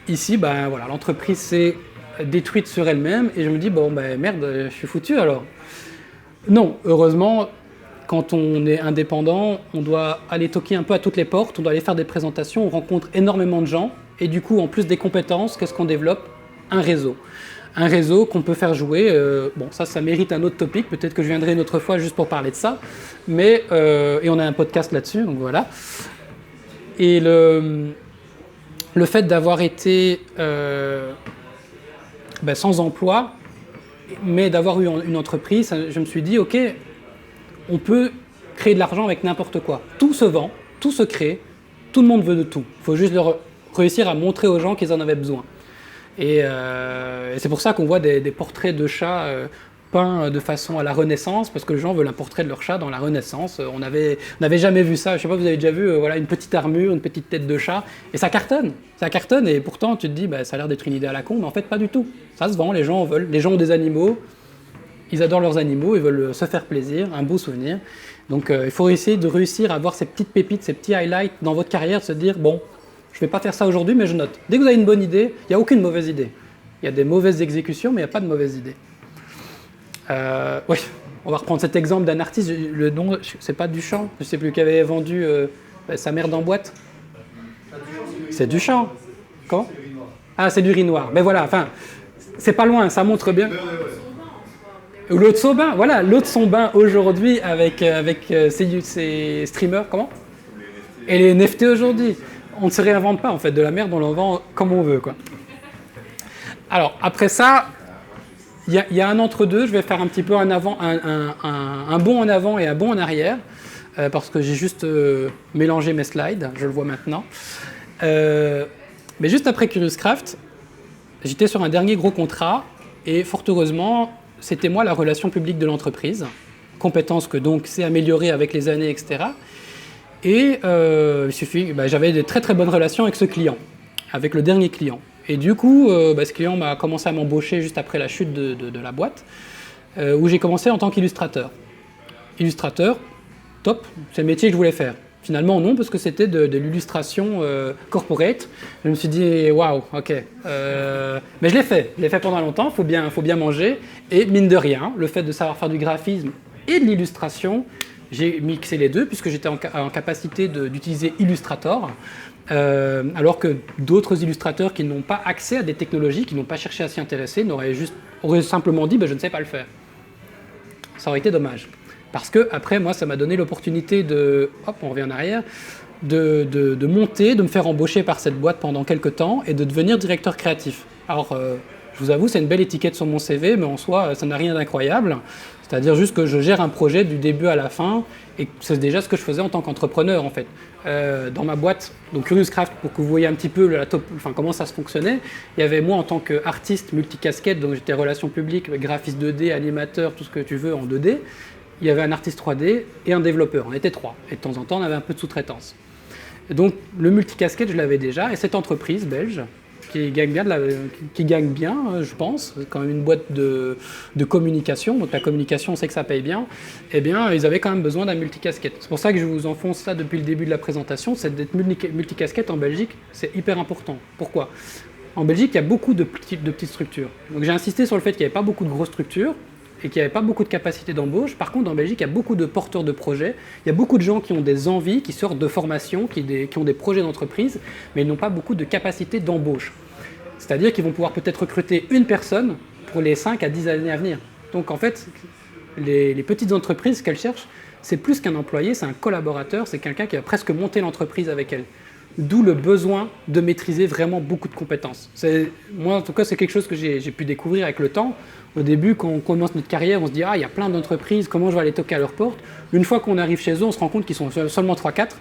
ici, ben, voilà, l'entreprise s'est détruite sur elle-même et je me dis, bon, ben, merde, je suis foutu alors. Non, heureusement, quand on est indépendant, on doit aller toquer un peu à toutes les portes, on doit aller faire des présentations, on rencontre énormément de gens et du coup, en plus des compétences, qu'est-ce qu'on développe? Un réseau. Un réseau qu'on peut faire jouer. Bon, ça mérite un autre topic. Peut-être que je viendrai une autre fois juste pour parler de ça. Mais, et on a un podcast là-dessus, donc voilà. Et le fait d'avoir été sans emploi, mais d'avoir eu une entreprise, je me suis dit, OK, on peut créer de l'argent avec n'importe quoi. Tout se vend, tout se crée, tout le monde veut de tout. Il faut juste réussir à montrer aux gens qu'ils en avaient besoin. Et c'est pour ça qu'on voit des portraits de chats peints de façon à la Renaissance, parce que les gens veulent un portrait de leur chat dans la Renaissance. On n'avait jamais vu ça. Je ne sais pas, vous avez déjà vu voilà, une petite armure, une petite tête de chat, et ça cartonne. Ça cartonne, et pourtant tu te dis, ça a l'air d'être une idée à la con, mais en fait pas du tout. Ça se vend, les gens en veulent. Les gens ont des animaux, ils adorent leurs animaux, ils veulent se faire plaisir, un beau souvenir. Donc il faut essayer de réussir à avoir ces petites pépites, ces petits highlights dans votre carrière, de se dire, bon, je ne vais pas faire ça aujourd'hui, mais je note. Dès que vous avez une bonne idée, il n'y a aucune mauvaise idée. Il y a des mauvaises exécutions, mais il n'y a pas de mauvaise idée. Oui, on va reprendre cet exemple d'un artiste. Le nom, c'est pas Duchamp. Je ne sais plus qui avait vendu sa merde en boîte. C'est Duchamp. Comment? Ah, c'est du riz noir. Mais voilà, enfin, c'est pas loin, ça montre bien. Ou l'eau de son bain, voilà, l'eau de son bain aujourd'hui avec ses streamers, comment? Et les NFT aujourd'hui. On ne se réinvente pas en fait, de la merde, on l'en vend comme on veut, quoi. Alors après ça, il y a un entre-deux, je vais faire un petit peu un bond en avant et un bond en arrière, parce que j'ai juste mélangé mes slides, je le vois maintenant. Mais juste après Curious Craft, j'étais sur un dernier gros contrat, et fort heureusement, c'était moi la relation publique de l'entreprise, compétence que donc s'est améliorée avec les années, etc. Et j'avais de très très bonnes relations avec ce client, avec le dernier client. Et du coup, ce client m'a commencé à m'embaucher juste après la chute de la boîte, où j'ai commencé en tant qu'illustrateur. Illustrateur, top, c'est le métier que je voulais faire. Finalement non, parce que c'était de l'illustration corporate. Je me suis dit, waouh, ok. Mais je l'ai fait pendant longtemps, faut bien manger. Et mine de rien, le fait de savoir faire du graphisme et de l'illustration, j'ai mixé les deux puisque j'étais en capacité d'utiliser Illustrator, alors que d'autres illustrateurs qui n'ont pas accès à des technologies, qui n'ont pas cherché à s'y intéresser, auraient simplement dit je ne sais pas le faire. Ça aurait été dommage. Parce que après, moi, ça m'a donné l'opportunité on revient en arrière, de monter, de me faire embaucher par cette boîte pendant quelques temps et de devenir directeur créatif. Alors, je vous avoue, c'est une belle étiquette sur mon CV, mais en soi, ça n'a rien d'incroyable. C'est-à-dire juste que je gère un projet du début à la fin, et c'est déjà ce que je faisais en tant qu'entrepreneur, en fait. Dans ma boîte, donc Curious Craft, pour que vous voyez un petit peu comment ça se fonctionnait, il y avait moi en tant qu'artiste multicasquette, donc j'étais relations publiques, graphiste 2D, animateur, tout ce que tu veux en 2D. Il y avait un artiste 3D et un développeur, on était 3. Et de temps en temps, on avait un peu de sous-traitance. Et donc le multicasquette, je l'avais déjà, et cette entreprise belge, qui gagne bien, je pense. C'est quand même une boîte de communication, donc la communication, on sait que ça paye bien. Eh bien, ils avaient quand même besoin d'un multicasquette. C'est pour ça que je vous enfonce ça depuis le début de la présentation, c'est d'être multicasquette en Belgique, c'est hyper important. Pourquoi? En Belgique, il y a beaucoup de petites structures. Donc j'ai insisté sur le fait qu'il n'y avait pas beaucoup de grosses structures et qu'il n'y avait pas beaucoup de capacité d'embauche. Par contre, en Belgique, il y a beaucoup de porteurs de projets. Il y a beaucoup de gens qui ont des envies, qui sortent de formation, qui ont des projets d'entreprise, mais ils n'ont pas beaucoup de capacité d'embauche. C'est-à-dire qu'ils vont pouvoir peut-être recruter une personne pour les 5 à 10 années à venir. Donc en fait, les petites entreprises, ce qu'elles cherchent, c'est plus qu'un employé, c'est un collaborateur, c'est quelqu'un qui va presque monter l'entreprise avec elle. D'où le besoin de maîtriser vraiment beaucoup de compétences. Moi, en tout cas, c'est quelque chose que j'ai pu découvrir avec le temps. Au début, quand on commence notre carrière, on se dit « Ah, il y a plein d'entreprises, comment je vais aller toquer à leur porte ?» Une fois qu'on arrive chez eux, on se rend compte qu'ils sont seulement 3-4.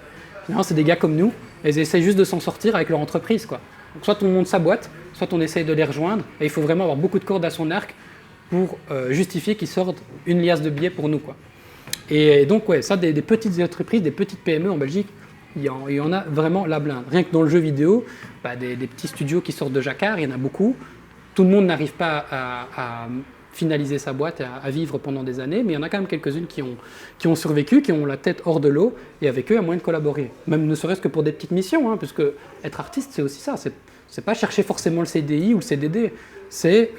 Finalement, c'est des gars comme nous, et ils essayent juste de s'en sortir avec leur entreprise, quoi. Donc, soit on monte sa boîte, soit on essaye de les rejoindre, et il faut vraiment avoir beaucoup de cordes à son arc pour justifier qu'ils sortent une liasse de billets pour nous, quoi. Et donc, ouais, ça, des petites entreprises, des petites PME en Belgique, il y en a vraiment la blinde. Rien que dans le jeu vidéo, des petits studios qui sortent de jacquard, il y en a beaucoup. Tout le monde n'arrive pas à finaliser sa boîte, à vivre pendant des années, mais il y en a quand même quelques-unes qui ont survécu, qui ont la tête hors de l'eau, et avec eux, il y a moyen de collaborer. Même ne serait-ce que pour des petites missions, puisque être artiste, c'est aussi ça. C'est pas chercher forcément le CDI ou le CDD. C'est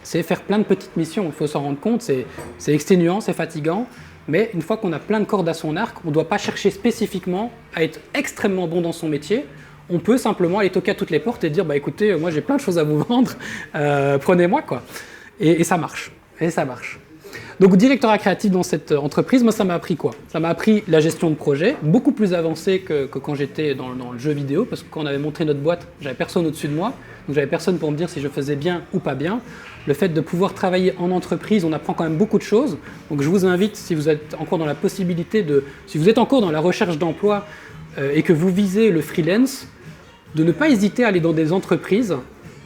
faire plein de petites missions. Il faut s'en rendre compte. C'est exténuant, c'est fatigant. Mais une fois qu'on a plein de cordes à son arc, on ne doit pas chercher spécifiquement à être extrêmement bon dans son métier. On peut simplement aller toquer à toutes les portes et dire bah, écoutez, moi j'ai plein de choses à vous vendre, prenez-moi quoi. Et ça marche. Et ça marche. Donc directeur créatif dans cette entreprise, moi ça m'a appris quoi? Ça m'a appris la gestion de projet, beaucoup plus avancée que quand j'étais dans le jeu vidéo, parce que quand on avait montré notre boîte, j'avais personne au-dessus de moi, donc j'avais personne pour me dire si je faisais bien ou pas bien. Le fait de pouvoir travailler en entreprise, on apprend quand même beaucoup de choses. Donc je vous invite, si vous êtes encore dans la possibilité si vous êtes encore dans la recherche d'emploi et que vous visez le freelance, de ne pas hésiter à aller dans des entreprises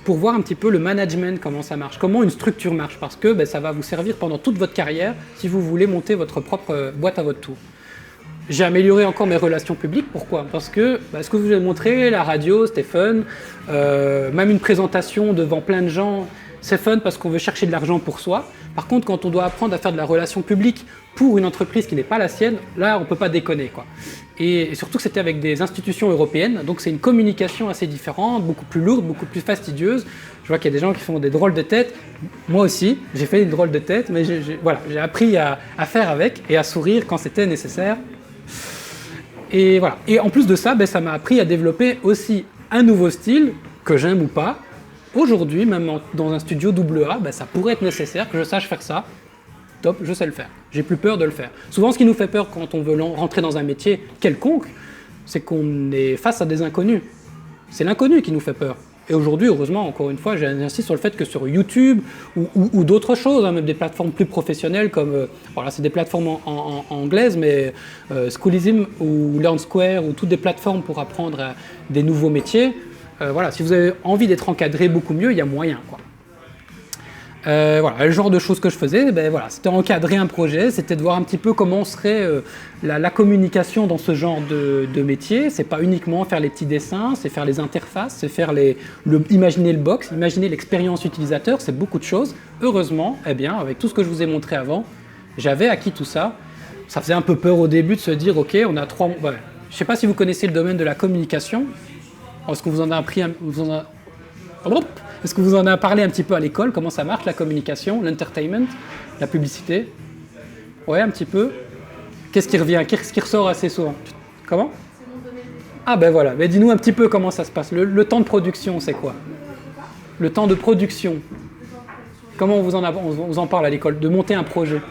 pour voir un petit peu le management, comment ça marche, comment une structure marche, parce que ça va vous servir pendant toute votre carrière si vous voulez monter votre propre boîte à votre tour. J'ai amélioré encore mes relations publiques, pourquoi? Parce que ce que je vous ai montré, la radio, c'était fun, même une présentation devant plein de gens, c'est fun parce qu'on veut chercher de l'argent pour soi. Par contre, quand on doit apprendre à faire de la relation publique pour une entreprise qui n'est pas la sienne, là, on ne peut pas déconner, quoi. Et surtout que c'était avec des institutions européennes, donc c'est une communication assez différente, beaucoup plus lourde, beaucoup plus fastidieuse. Je vois qu'il y a des gens qui font des drôles de tête. Moi aussi, j'ai fait une drôle de tête, mais j'ai appris à faire avec et à sourire quand c'était nécessaire. Et voilà. Et en plus de ça, ça m'a appris à développer aussi un nouveau style, que j'aime ou pas. Aujourd'hui, même dans un studio AA, ça pourrait être nécessaire que je sache faire ça. Top, je sais le faire. J'ai plus peur de le faire. Souvent, ce qui nous fait peur quand on veut rentrer dans un métier quelconque, c'est qu'on est face à des inconnus. C'est l'inconnu qui nous fait peur. Et aujourd'hui, heureusement, encore une fois, j'insiste sur le fait que sur YouTube ou d'autres choses, même des plateformes plus professionnelles comme, voilà, c'est des plateformes en anglaises, mais Schoolism ou Learn Square ou toutes des plateformes pour apprendre des nouveaux métiers. Voilà, si vous avez envie d'être encadré beaucoup mieux, il y a moyen, quoi. Voilà, le genre de choses que je faisais, voilà, c'était encadrer un projet, c'était de voir un petit peu comment serait la communication dans ce genre de métier. C'est pas uniquement faire les petits dessins, c'est faire les interfaces, c'est faire imaginer le box, imaginer l'expérience utilisateur, c'est beaucoup de choses. Heureusement, avec tout ce que je vous ai montré avant, j'avais acquis tout ça. Ça faisait un peu peur au début de se dire, ok, on a 3 mois. Je sais pas si vous connaissez le domaine de la communication. Est-ce que vous en avez appris Est-ce que vous en avez parlé un petit peu à l'école? Comment ça marche, la communication, l'entertainment, la publicité? Ouais, un petit peu. Qu'est-ce qui revient? Qu'est-ce qui ressort assez souvent? Comment? C'est mon domaine. Ah voilà, mais dis-nous un petit peu comment ça se passe. Le temps de production, c'est quoi? Le temps de production. Comment on vous en parle à l'école? De monter un projet?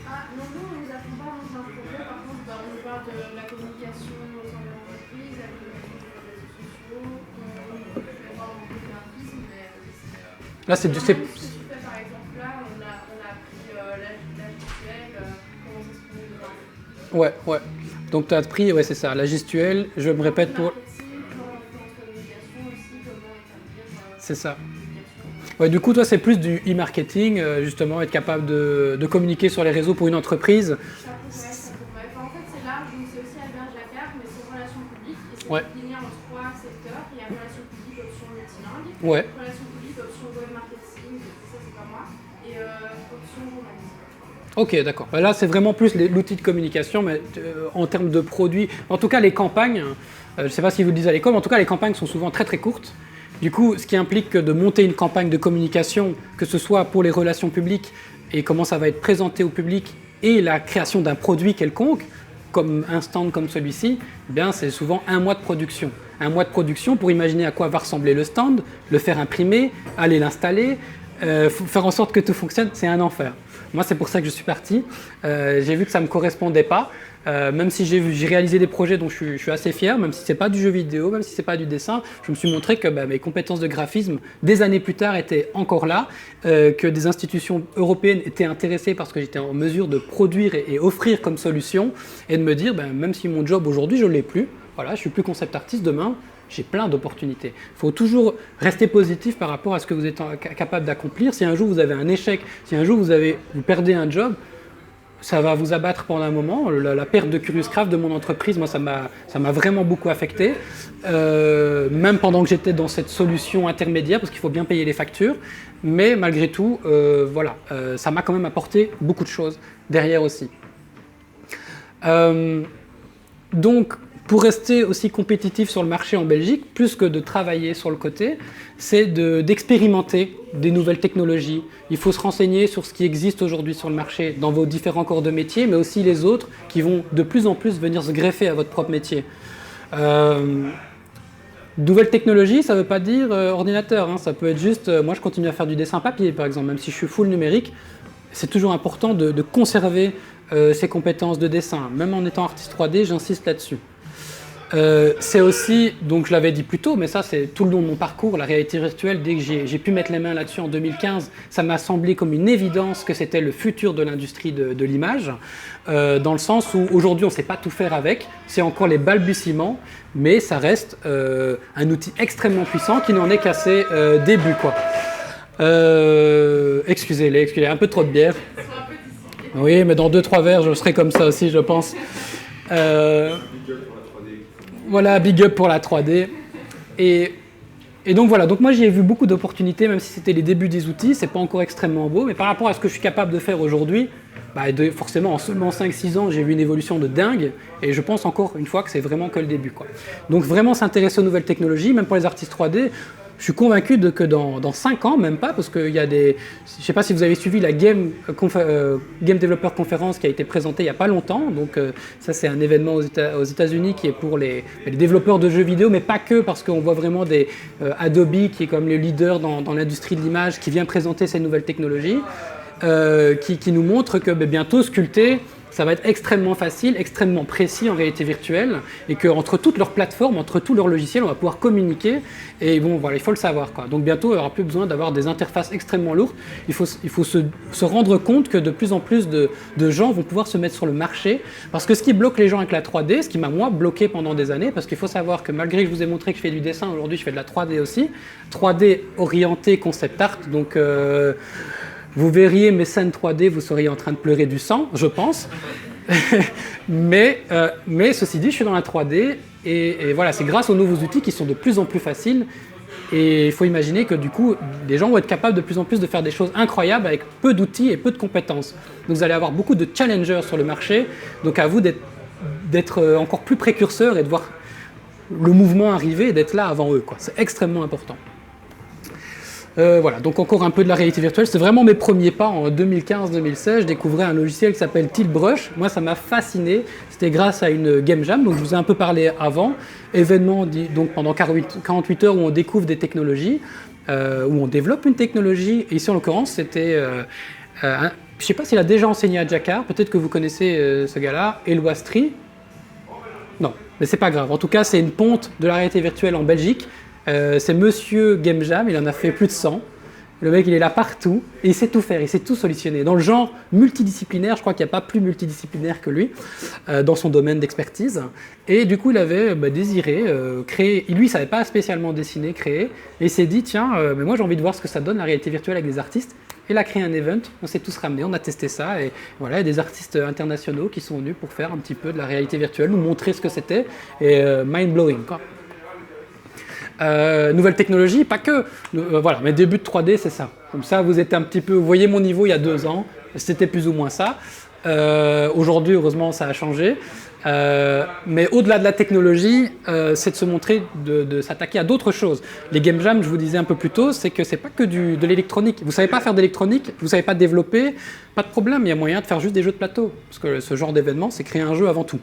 Ah, non, nous, on nous apprend pas dans un projet. Par contre, on nous parle de la communication au sein de l'entreprise, la communication sur les réseaux sociaux. On peut voir un peu de graphisme, mais Là, c'est du... ce que tu fais, par exemple, là, on a appris la gestuelle, comment s'exprimer devant. Ouais. Donc tu as appris, ouais, c'est ça, la gestuelle, je me répète pour... Communication aussi, comment établir. C'est ça. Ouais, du coup, toi, c'est plus du e-marketing, justement, être capable de communiquer sur les réseaux pour une entreprise. Ça pourrait. Enfin, en fait, c'est large, donc c'est aussi Albert Jacquard, mais c'est relations publiques. Et c'est Ouais. décliné en 3 secteurs. Il y a relations publiques, option multilingue. Ouais. Relations publiques, option web marketing, ça c'est pas moi. Et option journalisme. Ok, d'accord. Là, c'est vraiment plus l'outil de communication, mais en termes de produits. En tout cas, les campagnes, je ne sais pas si vous le dites à l'école, mais en tout cas, les campagnes sont souvent très très courtes. Du coup, ce qui implique que de monter une campagne de communication, que ce soit pour les relations publiques et comment ça va être présenté au public et la création d'un produit quelconque, comme un stand comme celui-ci, c'est souvent 1 mois de production. 1 mois de production pour imaginer à quoi va ressembler le stand, le faire imprimer, aller l'installer, faire en sorte que tout fonctionne, c'est un enfer. Moi, c'est pour ça que je suis parti. J'ai vu que ça ne me correspondait pas. Même si j'ai réalisé des projets dont je suis assez fier, même si ce n'est pas du jeu vidéo, même si ce n'est pas du dessin, je me suis montré que mes compétences de graphisme, des années plus tard, étaient encore là, que des institutions européennes étaient intéressées parce que j'étais en mesure de produire et offrir comme solution, et de me dire, même si mon job aujourd'hui, je ne l'ai plus, voilà, je ne suis plus concept artiste, demain, j'ai plein d'opportunités. Il faut toujours rester positif par rapport à ce que vous êtes capable d'accomplir. Si un jour vous avez un échec, si un jour vous perdez un job, ça va vous abattre pendant un moment. La perte de Curious Craft de mon entreprise, moi, ça m'a vraiment beaucoup affecté. Même pendant que j'étais dans cette solution intermédiaire, parce qu'il faut bien payer les factures. Mais malgré tout, ça m'a quand même apporté beaucoup de choses derrière aussi. Donc, pour rester aussi compétitif sur le marché en Belgique, plus que de travailler sur le côté, c'est d'expérimenter des nouvelles technologies. Il faut se renseigner sur ce qui existe aujourd'hui sur le marché dans vos différents corps de métier, mais aussi les autres qui vont de plus en plus venir se greffer à votre propre métier. Nouvelle technologie, ça ne veut pas dire ordinateur, hein. Ça peut être juste, moi je continue à faire du dessin papier par exemple, même si je suis full numérique, c'est toujours important de conserver ses compétences de dessin. Même en étant artiste 3D, j'insiste là-dessus. C'est aussi, donc je l'avais dit plus tôt, mais ça c'est tout le long de mon parcours, la réalité virtuelle, dès que j'ai pu mettre les mains là-dessus en 2015, ça m'a semblé comme une évidence que c'était le futur de l'industrie de l'image, dans le sens où aujourd'hui on ne sait pas tout faire avec, c'est encore les balbutiements, mais ça reste un outil extrêmement puissant qui n'en est qu'à ses débuts, quoi. Excusez, un peu trop de bière. Oui, mais dans 2-3 verres, je serai comme ça aussi, je pense. Voilà, big up pour la 3D. Et donc voilà, donc moi j'y ai vu beaucoup d'opportunités, même si c'était les débuts des outils, c'est pas encore extrêmement beau, mais par rapport à ce que je suis capable de faire aujourd'hui, forcément en seulement 5-6 ans, j'ai vu une évolution de dingue, et je pense encore une fois que c'est vraiment que le début, quoi. Donc vraiment s'intéresser aux nouvelles technologies, même pour les artistes 3D, je suis convaincu que dans 5 ans, même pas, parce qu'il y a des... Je ne sais pas si vous avez suivi la Game Developer Conference qui a été présentée il n'y a pas longtemps. Donc ça, c'est un événement aux États-Unis qui est pour les développeurs de jeux vidéo, mais pas que, parce qu'on voit vraiment des Adobe, qui est comme le leader dans l'industrie de l'image, qui vient présenter ces nouvelles technologies, qui nous montre que bientôt, sculpter, ça va être extrêmement facile, extrêmement précis en réalité virtuelle, et qu'entre toutes leurs plateformes, entre tous leurs logiciels, on va pouvoir communiquer, et bon, voilà, il faut le savoir, quoi. Donc bientôt, il n'y aura plus besoin d'avoir des interfaces extrêmement lourdes, il faut se rendre compte que de plus en plus de gens vont pouvoir se mettre sur le marché, parce que ce qui bloque les gens avec la 3D, ce qui m'a moi bloqué pendant des années, parce qu'il faut savoir que malgré que je vous ai montré que je fais du dessin, aujourd'hui je fais de la 3D aussi, 3D orienté concept art, donc... vous verriez mes scènes 3D, vous seriez en train de pleurer du sang, je pense. mais ceci dit, je suis dans la 3D et voilà, c'est grâce aux nouveaux outils qui sont de plus en plus faciles. Et il faut imaginer que du coup, les gens vont être capables de plus en plus de faire des choses incroyables avec peu d'outils et peu de compétences. Donc vous allez avoir beaucoup de challengers sur le marché. Donc à vous d'être encore plus précurseurs et de voir le mouvement arriver et d'être là avant eux, quoi. C'est extrêmement important. Voilà, donc encore un peu de la réalité virtuelle. C'est vraiment mes premiers pas en 2015-2016. Je découvrais un logiciel qui s'appelle Tiltbrush. Moi, ça m'a fasciné. C'était grâce à une Game Jam, donc je vous ai un peu parlé avant. Événement donc pendant 48 heures où on découvre des technologies, où on développe une technologie. Et ici, en l'occurrence, c'était... je ne sais pas s'il a déjà enseigné à Jakar. Peut-être que vous connaissez ce gars-là, Eloastri. Non, mais c'est pas grave. En tout cas, c'est une ponte de la réalité virtuelle en Belgique. C'est Monsieur Game Jam, il en a fait plus de 100. Le mec, il est là partout et il sait tout faire, il sait tout solutionner. Dans le genre multidisciplinaire, je crois qu'il n'y a pas plus multidisciplinaire que lui dans son domaine d'expertise. Et du coup, il avait désiré créer. Lui, il ne savait pas spécialement dessiner, créer. Et il s'est dit, tiens, mais moi j'ai envie de voir ce que ça donne la réalité virtuelle avec des artistes. Et il a créé un event, on s'est tous ramenés, on a testé ça. Et voilà, il y a des artistes internationaux qui sont venus pour faire un petit peu de la réalité virtuelle, nous montrer ce que c'était. Et mind-blowing, quoi. Nouvelle technologie, pas que. Voilà, mes débuts de 3D, c'est ça. Comme ça, vous êtes un petit peu... Vous voyez mon niveau il y a 2 ans, c'était plus ou moins ça. Aujourd'hui, heureusement, ça a changé. Mais au-delà de la technologie, c'est de se montrer, de s'attaquer à d'autres choses. Les Game Jam, je vous disais un peu plus tôt, c'est que c'est pas que de l'électronique. Vous savez pas faire d'électronique, vous savez pas développer, pas de problème, il y a moyen de faire juste des jeux de plateau. Parce que ce genre d'événement, c'est créer un jeu avant tout.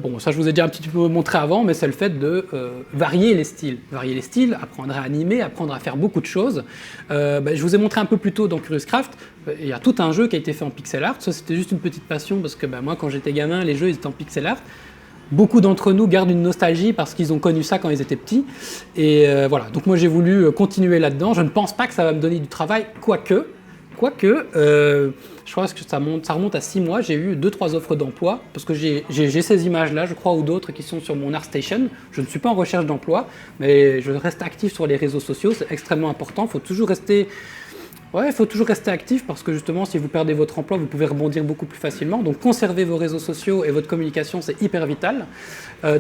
Bon, ça je vous ai déjà un petit peu montré avant, mais c'est le fait de varier les styles. Varier les styles, apprendre à animer, apprendre à faire beaucoup de choses. Je vous ai montré un peu plus tôt dans Curious Craft, il y a tout un jeu qui a été fait en pixel art. Ça c'était juste une petite passion parce que moi quand j'étais gamin, les jeux ils étaient en pixel art. Beaucoup d'entre nous gardent une nostalgie parce qu'ils ont connu ça quand ils étaient petits. Et voilà, donc moi j'ai voulu continuer là-dedans. Je ne pense pas que ça va me donner du travail, quoique, je crois que ça remonte à 6 mois, j'ai eu 2-3 offres d'emploi, parce que j'ai ces images-là, je crois, ou d'autres qui sont sur mon ArtStation. Je ne suis pas en recherche d'emploi, mais je reste actif sur les réseaux sociaux, c'est extrêmement important. Il faut toujours rester actif, parce que justement, si vous perdez votre emploi, vous pouvez rebondir beaucoup plus facilement. Donc conservez vos réseaux sociaux et votre communication, c'est hyper vital.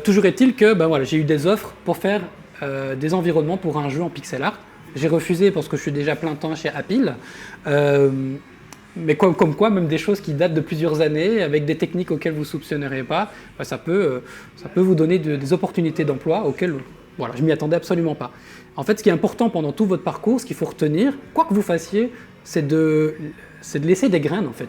Toujours est-il que voilà, j'ai eu des offres pour faire des environnements pour un jeu en pixel art. J'ai refusé parce que je suis déjà plein temps chez Apple. Mais comme quoi, même des choses qui datent de plusieurs années, avec des techniques auxquelles vous ne soupçonneriez pas, bah, ça peut vous donner des opportunités d'emploi auxquelles voilà, je ne m'y attendais absolument pas. En fait, ce qui est important pendant tout votre parcours, ce qu'il faut retenir, quoi que vous fassiez, c'est de laisser des graines en fait.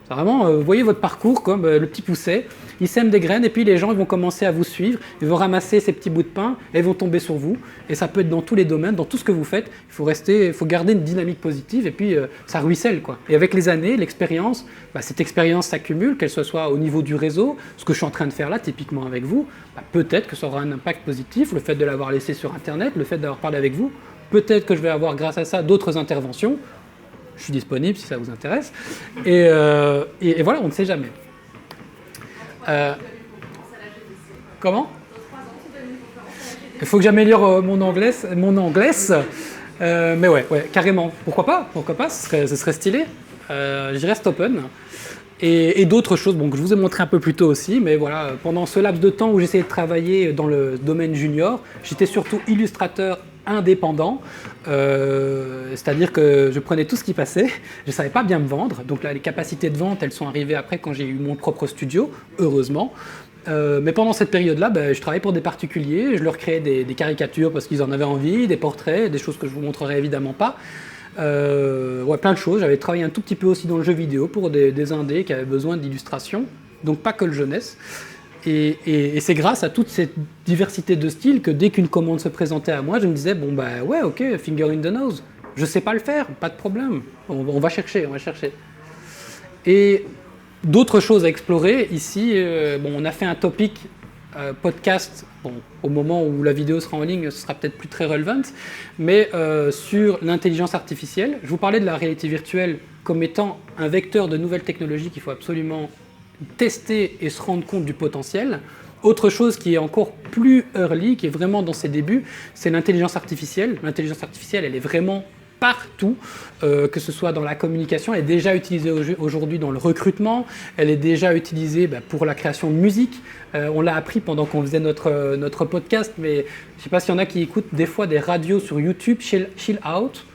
C'est vraiment, vous voyez votre parcours comme le petit pousset, il sème des graines et puis les gens ils vont commencer à vous suivre, ils vont ramasser ces petits bouts de pain et ils vont tomber sur vous. Et ça peut être dans tous les domaines, dans tout ce que vous faites, il faut garder une dynamique positive et puis ça ruisselle quoi. Et avec les années, l'expérience, bah, cette expérience s'accumule, qu'elle soit au niveau du réseau, ce que je suis en train de faire là typiquement avec vous, bah, peut-être que ça aura un impact positif, le fait de l'avoir laissé sur internet, le fait d'avoir parlé avec vous, peut-être que je vais avoir grâce à ça d'autres interventions. Je suis disponible si ça vous intéresse. Et voilà, on ne sait jamais. Comment ? Il faut que j'améliore mon anglais. Mais ouais, carrément. Pourquoi pas, ce serait stylé. J'y reste open. Et d'autres choses que je vous ai montré un peu plus tôt aussi, mais voilà, pendant ce laps de temps où j'essayais de travailler dans le domaine junior, j'étais surtout illustrateur indépendant, c'est-à-dire que je prenais tout ce qui passait, je ne savais pas bien me vendre, donc là les capacités de vente elles sont arrivées après quand j'ai eu mon propre studio, heureusement. Mais pendant cette période-là, je travaillais pour des particuliers, je leur créais des caricatures parce qu'ils en avaient envie, des portraits, des choses que je ne vous montrerai évidemment pas. Plein de choses. J'avais travaillé un tout petit peu aussi dans le jeu vidéo pour des indés qui avaient besoin d'illustrations, donc pas que le jeunesse. Et c'est grâce à toute cette diversité de styles que dès qu'une commande se présentait à moi, je me disais ok, finger in the nose, je sais pas le faire, pas de problème, on va chercher. Et d'autres choses à explorer ici, on a fait un topic podcast, au moment où la vidéo sera en ligne, ce sera peut-être plus très relevant, mais sur l'intelligence artificielle. Je vous parlais de la réalité virtuelle comme étant un vecteur de nouvelles technologies qu'il faut absolument tester et se rendre compte du potentiel. Autre chose qui est encore plus early, qui est vraiment dans ses débuts, c'est l'intelligence artificielle. L'intelligence artificielle, elle est vraiment partout, que ce soit dans la communication, elle est déjà utilisée aujourd'hui dans le recrutement, elle est déjà utilisée pour la création de musique. On l'a appris pendant qu'on faisait notre podcast, mais je ne sais pas s'il y en a qui écoutent des fois des radios sur YouTube, chill out,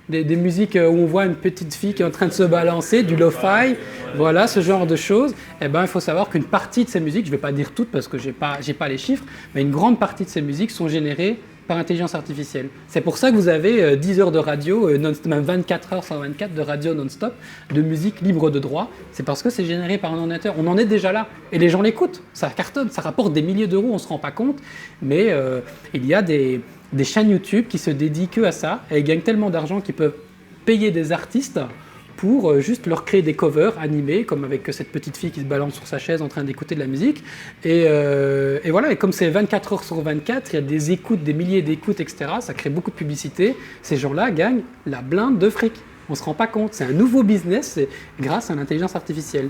des musiques où on voit une petite fille qui est en train de se balancer, du lo-fi, voilà, ce genre de choses. Il faut savoir qu'une partie de ces musiques, je ne vais pas dire toutes parce que j'ai pas les chiffres, mais une grande partie de ces musiques sont générées par intelligence artificielle. C'est pour ça que vous avez 10 heures de radio, même 24 heures sur 24 de radio non-stop, de musique libre de droit. C'est parce que c'est généré par un ordinateur. On en est déjà là. Et les gens l'écoutent. Ça cartonne, ça rapporte des milliers d'euros, on ne se rend pas compte. Mais il y a des chaînes YouTube qui se dédient que à ça. Et ils gagnent tellement d'argent qu'ils peuvent payer des artistes pour juste leur créer des covers animés, comme avec cette petite fille qui se balance sur sa chaise en train d'écouter de la musique. Et voilà, et comme c'est 24 heures sur 24, il y a des écoutes, des milliers d'écoutes, etc. Ça crée beaucoup de publicité. Ces gens-là gagnent la blinde de fric. On ne se rend pas compte. C'est un nouveau business grâce à l'intelligence artificielle.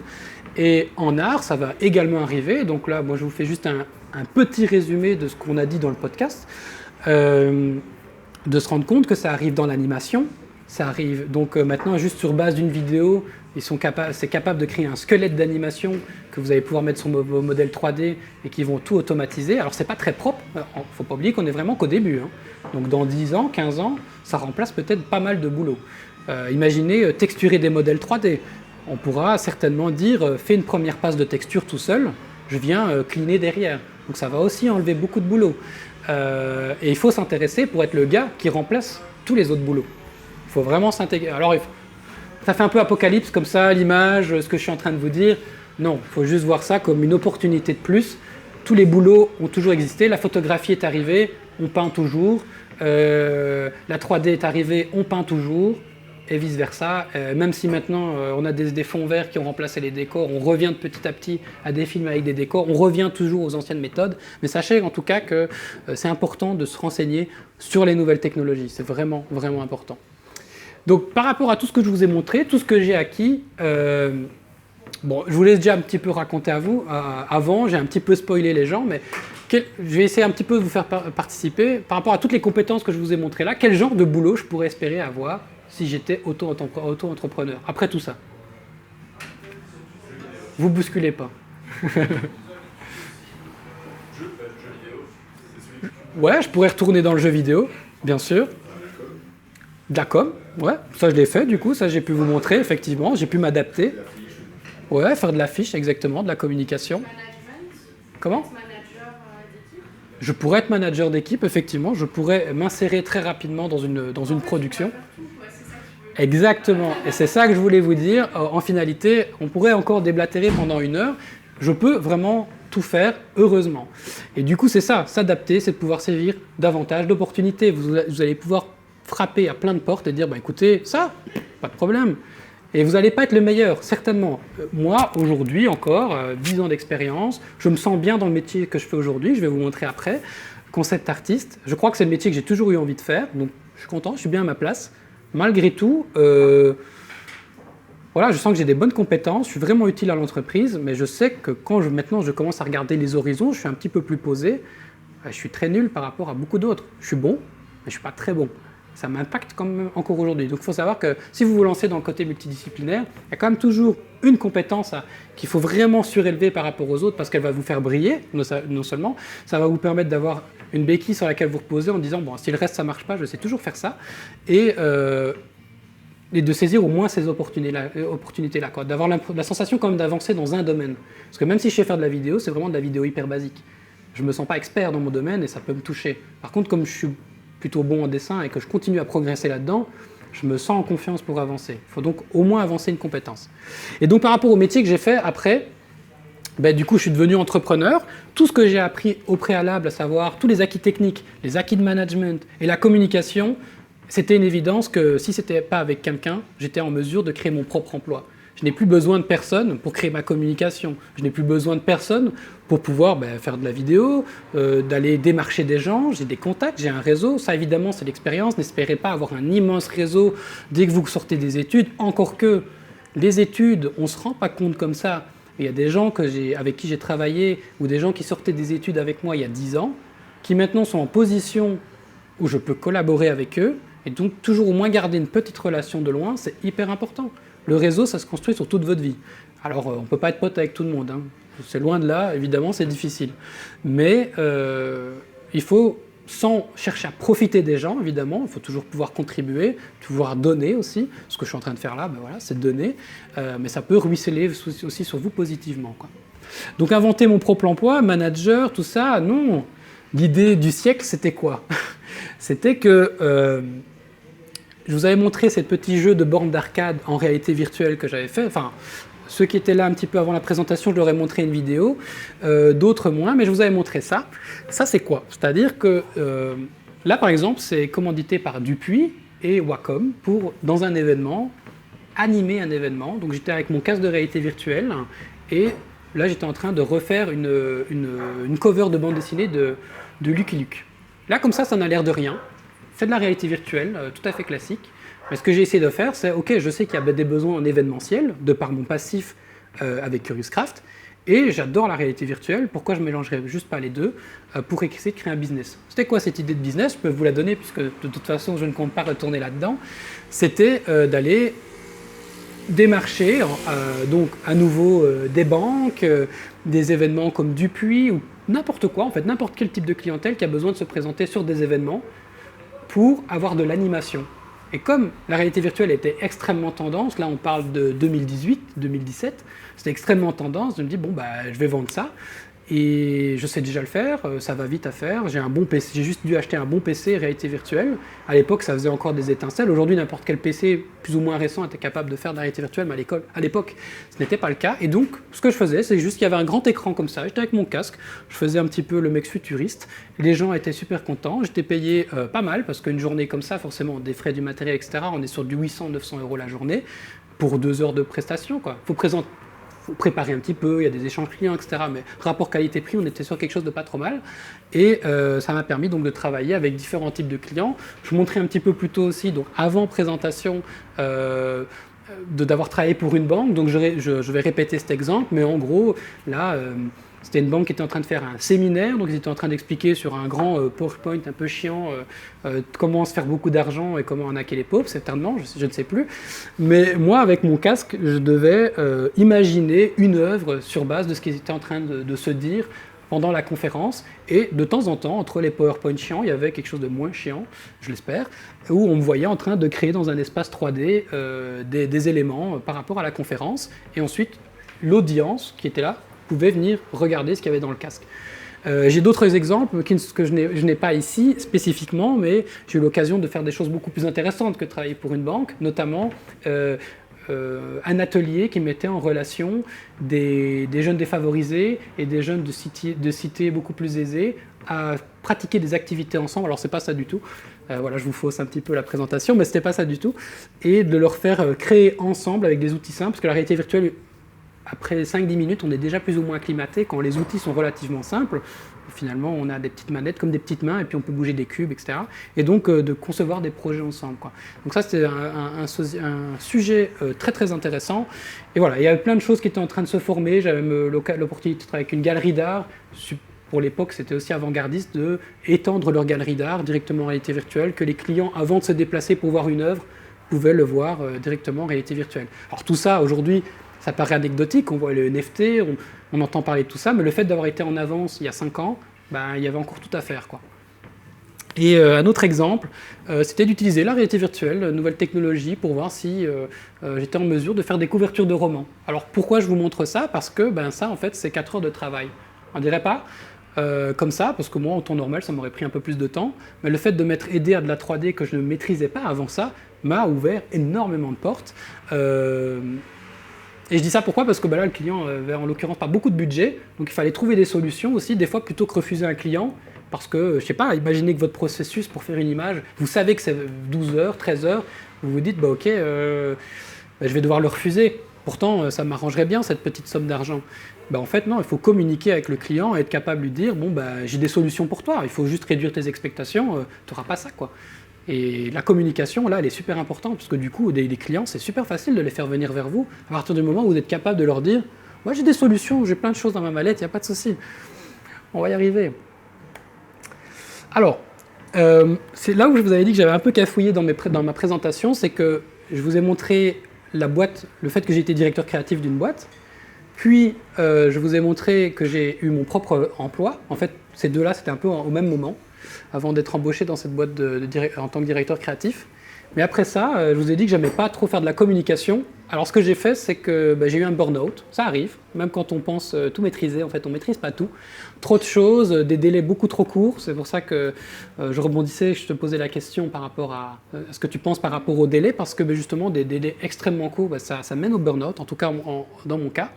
Et en art, ça va également arriver. Donc là, moi, je vous fais juste un petit résumé de ce qu'on a dit dans le podcast. De se rendre compte que ça arrive dans l'animation. Ça arrive donc maintenant juste sur base d'une vidéo, c'est capable de créer un squelette d'animation que vous allez pouvoir mettre sur vos modèles 3D et qui vont tout automatiser. Alors c'est pas très propre, faut pas oublier qu'on est vraiment qu'au début. Donc dans 10 ans, 15 ans, ça remplace peut-être pas mal de boulot. Imaginez texturer des modèles 3D. On pourra certainement dire fais une première passe de texture tout seul, je viens cleaner derrière. Donc ça va aussi enlever beaucoup de boulot. Et il faut s'intéresser pour être le gars qui remplace tous les autres boulots. Il faut vraiment s'intégrer. Alors, ça fait un peu apocalypse comme ça, l'image, ce que je suis en train de vous dire. Non, il faut juste voir ça comme une opportunité de plus. Tous les boulots ont toujours existé. La photographie est arrivée, on peint toujours. La 3D est arrivée, on peint toujours. Et vice-versa. Même si maintenant, on a des fonds verts qui ont remplacé les décors, on revient de petit à petit à des films avec des décors. On revient toujours aux anciennes méthodes. Mais sachez en tout cas que c'est important de se renseigner sur les nouvelles technologies. C'est vraiment, vraiment important. Donc par rapport à tout ce que je vous ai montré, tout ce que j'ai acquis, je vous laisse déjà un petit peu raconter à vous. Avant, j'ai un petit peu spoilé les gens, mais je vais essayer un petit peu de vous faire participer. Par rapport à toutes les compétences que je vous ai montrées là, quel genre de boulot je pourrais espérer avoir si j'étais auto-entrepreneur, après tout ça? Vous bousculez pas. Ouais, je pourrais retourner dans le jeu vidéo, bien sûr. De la com. Ouais, ça je l'ai fait du coup, ça j'ai pu vous montrer, effectivement, j'ai pu m'adapter. Ouais, faire de l'affiche, exactement, de la communication. Management, Comment? manager d'équipe. Je pourrais être manager d'équipe, effectivement, je pourrais m'insérer très rapidement dans une production. Ouais, c'est ça que je veux. Exactement, et c'est ça que je voulais vous dire. En finalité, on pourrait encore déblatérer pendant 1 heure. Je peux vraiment tout faire, heureusement. Et du coup, c'est ça, s'adapter, c'est de pouvoir saisir davantage d'opportunités. Vous allez pouvoir frapper à plein de portes et dire, bah, écoutez, ça, pas de problème. Et vous n'allez pas être le meilleur, certainement. Moi, aujourd'hui encore, 10 ans d'expérience, je me sens bien dans le métier que je fais aujourd'hui, je vais vous montrer après. Concept artiste, je crois que c'est le métier que j'ai toujours eu envie de faire, donc je suis content, je suis bien à ma place. Malgré tout, voilà, je sens que j'ai des bonnes compétences, je suis vraiment utile à l'entreprise, mais je sais que quand maintenant je commence à regarder les horizons, je suis un petit peu plus posé, je suis très nul par rapport à beaucoup d'autres. Je suis bon, mais je ne suis pas très bon. Ça m'impacte quand même encore aujourd'hui. Donc il faut savoir que si vous vous lancez dans le côté multidisciplinaire, il y a quand même toujours une compétence qu'il faut vraiment surélever par rapport aux autres parce qu'elle va vous faire briller, non seulement, ça va vous permettre d'avoir une béquille sur laquelle vous reposez en disant bon, si le reste ça marche pas, je sais toujours faire ça. Et de saisir au moins ces opportunités-là, quoi. D'avoir la sensation quand même d'avancer dans un domaine. Parce que même si je sais faire de la vidéo, c'est vraiment de la vidéo hyper basique. Je ne me sens pas expert dans mon domaine et ça peut me toucher. Par contre, comme je suis plutôt bon en dessin et que je continue à progresser là-dedans, je me sens en confiance pour avancer. Il faut donc au moins avancer une compétence. Et donc par rapport au métier que j'ai fait après, ben, du coup je suis devenu entrepreneur. Tout ce que j'ai appris au préalable, à savoir tous les acquis techniques, les acquis de management et la communication, c'était une évidence que si ce n'était pas avec quelqu'un, j'étais en mesure de créer mon propre emploi. Je n'ai plus besoin de personne pour créer ma communication. Je n'ai plus besoin de personne pour pouvoir faire de la vidéo, d'aller démarcher des gens. J'ai des contacts, j'ai un réseau. Ça, évidemment, c'est l'expérience. N'espérez pas avoir un immense réseau dès que vous sortez des études. Encore que les études, on ne se rend pas compte comme ça. Il y a des gens avec qui j'ai travaillé ou des gens qui sortaient des études avec moi il y a 10 ans, qui maintenant sont en position où je peux collaborer avec eux. Et donc, toujours au moins garder une petite relation de loin, c'est hyper important. Le réseau, ça se construit sur toute votre vie. Alors, on ne peut pas être pote avec tout le monde, hein. C'est loin de là, évidemment, c'est difficile. Mais il faut, sans chercher à profiter des gens, évidemment, il faut toujours pouvoir contribuer, pouvoir donner aussi. Ce que je suis en train de faire là, voilà, c'est de donner. Mais ça peut ruisseler aussi sur vous positivement, quoi. Donc, inventer mon propre emploi, manager, tout ça, non. L'idée du siècle, c'était quoi? C'était que... je vous avais montré ces petits jeux de bornes d'arcade en réalité virtuelle que j'avais fait. Enfin, ceux qui étaient là un petit peu avant la présentation, je leur ai montré une vidéo, d'autres moins, mais je vous avais montré ça. Ça, c'est quoi? C'est-à-dire que là, par exemple, c'est commandité par Dupuis et Wacom pour, dans un événement, animer un événement. Donc, j'étais avec mon casque de réalité virtuelle et là, j'étais en train de refaire une cover de bande dessinée de Lucky Luke. Là, comme ça n'a l'air de rien. C'est de la réalité virtuelle, tout à fait classique. Mais ce que j'ai essayé de faire, c'est, ok, je sais qu'il y a des besoins en événementiel, de par mon passif avec Curiouscraft, et j'adore la réalité virtuelle, pourquoi je ne mélangerais juste pas les deux pour essayer de créer un business. C'était quoi cette idée de business? Je peux vous la donner, puisque de toute façon, je ne compte pas retourner là-dedans. C'était d'aller démarcher, donc à nouveau des banques, des événements comme Dupuis, ou n'importe quoi, en fait, n'importe quel type de clientèle qui a besoin de se présenter sur des événements, pour avoir de l'animation. Et comme la réalité virtuelle était extrêmement tendance, là on parle de 2018, 2017, c'était extrêmement tendance, je me dis bon je vais vendre ça, et je sais déjà le faire, ça va vite à faire, j'ai un bon PC, j'ai juste dû acheter un bon PC réalité virtuelle. À l'époque ça faisait encore des étincelles, aujourd'hui n'importe quel PC plus ou moins récent était capable de faire de la réalité virtuelle, mais à l'époque ce n'était pas le cas. Et donc ce que je faisais, c'est juste qu'il y avait un grand écran comme ça, j'étais avec mon casque, je faisais un petit peu le mec futuriste, les gens étaient super contents, j'étais payé pas mal, parce qu'une journée comme ça, forcément des frais du matériel, etc., on est sur du 800-900 € la journée, pour 2 heures de prestation, quoi. Faut préparer un petit peu, il y a des échanges clients, etc. Mais rapport qualité-prix, on était sur quelque chose de pas trop mal. Et ça m'a permis donc de travailler avec différents types de clients. Je montrais un petit peu plus tôt aussi, donc avant présentation, d'avoir travaillé pour une banque. Donc je vais répéter cet exemple, mais en gros, là, c'était une banque qui était en train de faire un séminaire, donc ils étaient en train d'expliquer sur un grand PowerPoint un peu chiant comment se faire beaucoup d'argent et comment arnaquer les pauvres, certainement, je ne sais plus. Mais moi, avec mon casque, je devais imaginer une œuvre sur base de ce qu'ils étaient en train de se dire pendant la conférence, et de temps en temps, entre les PowerPoint chiants, il y avait quelque chose de moins chiant, je l'espère, où on me voyait en train de créer dans un espace 3D des éléments par rapport à la conférence, et ensuite l'audience qui était là pouvait venir regarder ce qu'il y avait dans le casque. J'ai d'autres exemples que je n'ai pas ici spécifiquement, mais j'ai eu l'occasion de faire des choses beaucoup plus intéressantes que de travailler pour une banque, notamment un atelier qui mettait en relation des jeunes défavorisés et des jeunes de cités beaucoup plus aisées à pratiquer des activités ensemble. Alors c'est pas ça du tout, voilà, je vous fausse un petit peu la présentation, mais c'était pas ça du tout, et de leur faire créer ensemble avec des outils simples, parce que la réalité virtuelle, après 5-10 minutes, on est déjà plus ou moins acclimaté quand les outils sont relativement simples. Finalement, on a des petites manettes comme des petites mains et puis on peut bouger des cubes, etc. Et donc, de concevoir des projets ensemble, quoi. Donc ça, c'était un sujet très, très intéressant. Et voilà, il y avait plein de choses qui étaient en train de se former. J'avais l'opportunité de travailler avec une galerie d'art. Pour l'époque, c'était aussi avant-gardiste d'étendre leur galerie d'art directement en réalité virtuelle, que les clients, avant de se déplacer pour voir une œuvre, pouvaient le voir directement en réalité virtuelle. Alors tout ça, aujourd'hui, ça paraît anecdotique, on voit le NFT, on entend parler de tout ça, mais le fait d'avoir été en avance il y a 5 ans, ben, il y avait encore tout à faire, quoi. Et un autre exemple, c'était d'utiliser la réalité virtuelle, nouvelle technologie, pour voir si j'étais en mesure de faire des couvertures de romans. Alors pourquoi je vous montre ça? Parce que ben, ça, en fait, c'est 4 heures de travail. On dirait pas comme ça, parce que moi, en temps normal, ça m'aurait pris un peu plus de temps, mais le fait de m'être aidé à de la 3D que je ne maîtrisais pas avant ça, m'a ouvert énormément de portes. Et je dis ça pourquoi? Parce que ben là, le client avait en l'occurrence pas beaucoup de budget, donc il fallait trouver des solutions aussi, des fois plutôt que refuser un client, parce que, je sais pas, imaginez que votre processus pour faire une image, vous savez que c'est 12 heures, 13 heures, vous vous dites, bah ok, je vais devoir le refuser. Pourtant, ça m'arrangerait bien cette petite somme d'argent. Ben, en fait, non, il faut communiquer avec le client et être capable de lui dire, bon, ben, j'ai des solutions pour toi, il faut juste réduire tes expectations, tu n'auras pas ça, quoi. Et la communication, là, elle est super importante, parce que du coup, des clients, c'est super facile de les faire venir vers vous, à partir du moment où vous êtes capable de leur dire « Moi, j'ai des solutions, j'ai plein de choses dans ma mallette, il n'y a pas de souci. On va y arriver. » Alors, c'est là où je vous avais dit que j'avais un peu cafouillé dans ma présentation, c'est que je vous ai montré la boîte, le fait que j'ai été directeur créatif d'une boîte, puis je vous ai montré que j'ai eu mon propre emploi. En fait, ces deux-là, c'était un peu au même moment, avant d'être embauché dans cette boîte en tant que directeur créatif. Mais après ça, je vous ai dit que j'aimais pas trop faire de la communication. Alors ce que j'ai fait, c'est que j'ai eu un burn-out. Ça arrive, même quand on pense tout maîtriser, en fait, on maîtrise pas tout. Trop de choses, des délais beaucoup trop courts. C'est pour ça que je rebondissais, je te posais la question par rapport à ce que tu penses par rapport aux délais, parce que justement, des délais extrêmement courts, ça mène au burn-out, en tout cas dans mon cas.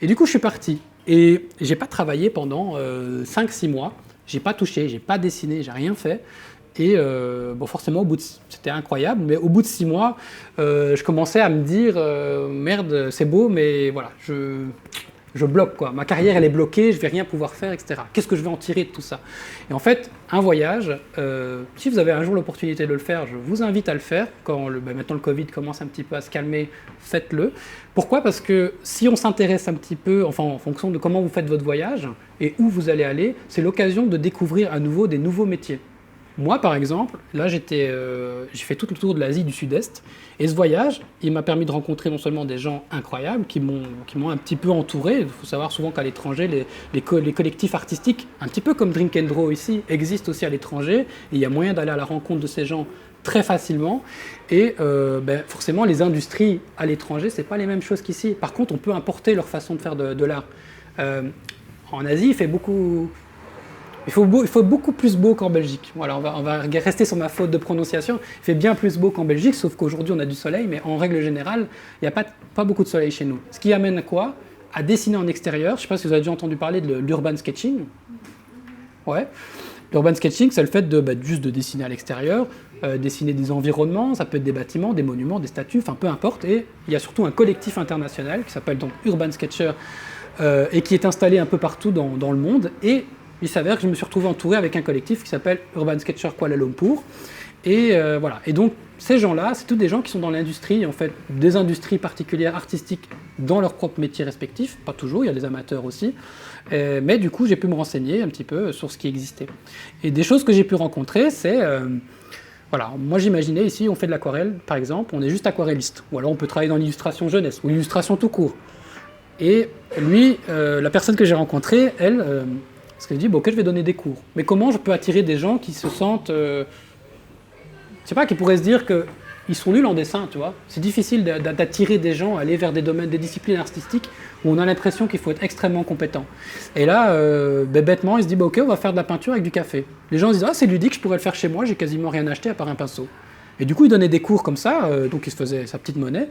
Et du coup, je suis parti. Et j'ai pas travaillé pendant 5-6 mois. J'ai pas touché, j'ai pas dessiné, j'ai rien fait. Et bon, forcément, c'était incroyable, mais au bout de 6 mois, je commençais à me dire merde, c'est beau, mais voilà, je bloque, quoi. Ma carrière, elle est bloquée, je vais rien pouvoir faire, etc. Qu'est-ce que je vais en tirer de tout ça? Et en fait, un voyage, si vous avez un jour l'opportunité de le faire, je vous invite à le faire. Quand maintenant le Covid commence un petit peu à se calmer, faites-le. Pourquoi? Parce que si on s'intéresse un petit peu, enfin en fonction de comment vous faites votre voyage et où vous allez aller, c'est l'occasion de découvrir à nouveau des nouveaux métiers. Moi, par exemple, là, j'ai fait tout le tour de l'Asie du Sud-Est, et ce voyage, il m'a permis de rencontrer non seulement des gens incroyables qui m'ont un petit peu entouré. Il faut savoir souvent qu'à l'étranger, les collectifs artistiques, un petit peu comme Drink and Draw ici, existent aussi à l'étranger, et il y a moyen d'aller à la rencontre de ces gens très facilement. Et forcément, les industries à l'étranger, c'est pas les mêmes choses qu'ici. Par contre, on peut importer leur façon de faire de l'art. En Asie, il faut beaucoup plus beau qu'en Belgique. Voilà, on va rester sur ma faute de prononciation. Il fait bien plus beau qu'en Belgique, sauf qu'aujourd'hui on a du soleil, mais en règle générale, il n'y a pas beaucoup de soleil chez nous. Ce qui amène à quoi? À dessiner en extérieur. Je ne sais pas si vous avez déjà entendu parler de l'urban sketching. Ouais. L'urban sketching, c'est le fait juste de dessiner à l'extérieur, dessiner des environnements, ça peut être des bâtiments, des monuments, des statues, enfin peu importe. Et il y a surtout un collectif international qui s'appelle donc Urban Sketcher et qui est installé un peu partout dans le monde. Et il s'avère que je me suis retrouvé entouré avec un collectif qui s'appelle Urban Sketcher Kuala Lumpur. Et voilà. Et donc, ces gens-là, c'est tous des gens qui sont dans l'industrie, en fait, des industries particulières artistiques dans leur propre métier respectif. Pas toujours, il y a des amateurs aussi. Mais du coup, j'ai pu me renseigner un petit peu sur ce qui existait. Et des choses que j'ai pu rencontrer, c'est... voilà, moi j'imaginais ici, on fait de l'aquarelle, par exemple, on est juste aquarelliste. Ou alors on peut travailler dans l'illustration jeunesse, ou l'illustration tout court. Et lui, la personne que j'ai rencontrée, elle... Parce que je dis, bon, ok, je vais donner des cours. Mais comment je peux attirer des gens qui se sentent... je sais pas, qui pourraient se dire qu'ils sont nuls en dessin, tu vois. C'est difficile d'attirer des gens à aller vers des domaines, des disciplines artistiques où on a l'impression qu'il faut être extrêmement compétent. Et là, bêtement, il se dit, bah, ok, on va faire de la peinture avec du café. Les gens se disent, ah, c'est ludique, je pourrais le faire chez moi, j'ai quasiment rien acheté à part un pinceau. Et du coup, il donnait des cours comme ça, donc il se faisait sa petite monnaie,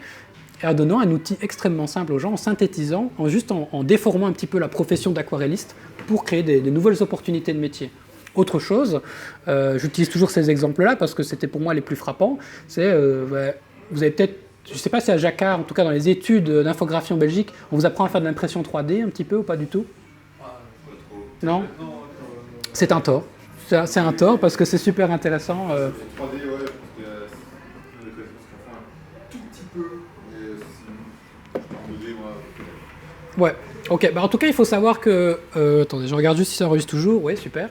et en donnant un outil extrêmement simple aux gens, en synthétisant, en déformant un petit peu la profession d'aquarelliste pour créer des nouvelles opportunités de métier. Autre chose, j'utilise toujours ces exemples-là parce que c'était pour moi les plus frappants, c'est, vous avez peut-être, je ne sais pas si à Jacquard, en tout cas dans les études d'infographie en Belgique, on vous apprend à faire de l'impression 3D un petit peu ou pas du tout? Non? C'est un tort. C'est un tort parce que c'est super intéressant. 3D, ouais, parce que c'est une un tout petit peu, mais c'est en 2D, moi. Ouais, ok. Bah, en tout cas, il faut savoir que... attendez, je regarde juste si ça enregistre toujours. Oui, super.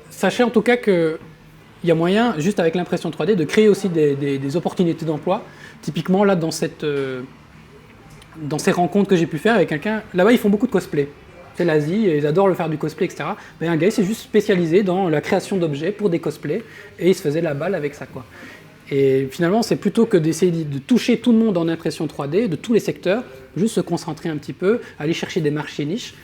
Sachez en tout cas qu'il y a moyen, juste avec l'impression 3D, de créer aussi des opportunités d'emploi. Typiquement, là, dans ces rencontres que j'ai pu faire avec quelqu'un, là-bas, ils font beaucoup de cosplay. C'est l'Asie, ils adorent le faire du cosplay, etc. Mais un gars, il s'est juste spécialisé dans la création d'objets pour des cosplays, et il se faisait la balle avec ça, quoi. Et finalement, c'est plutôt que d'essayer de toucher tout le monde en impression 3D, de tous les secteurs, juste se concentrer un petit peu, aller chercher des marchés niches.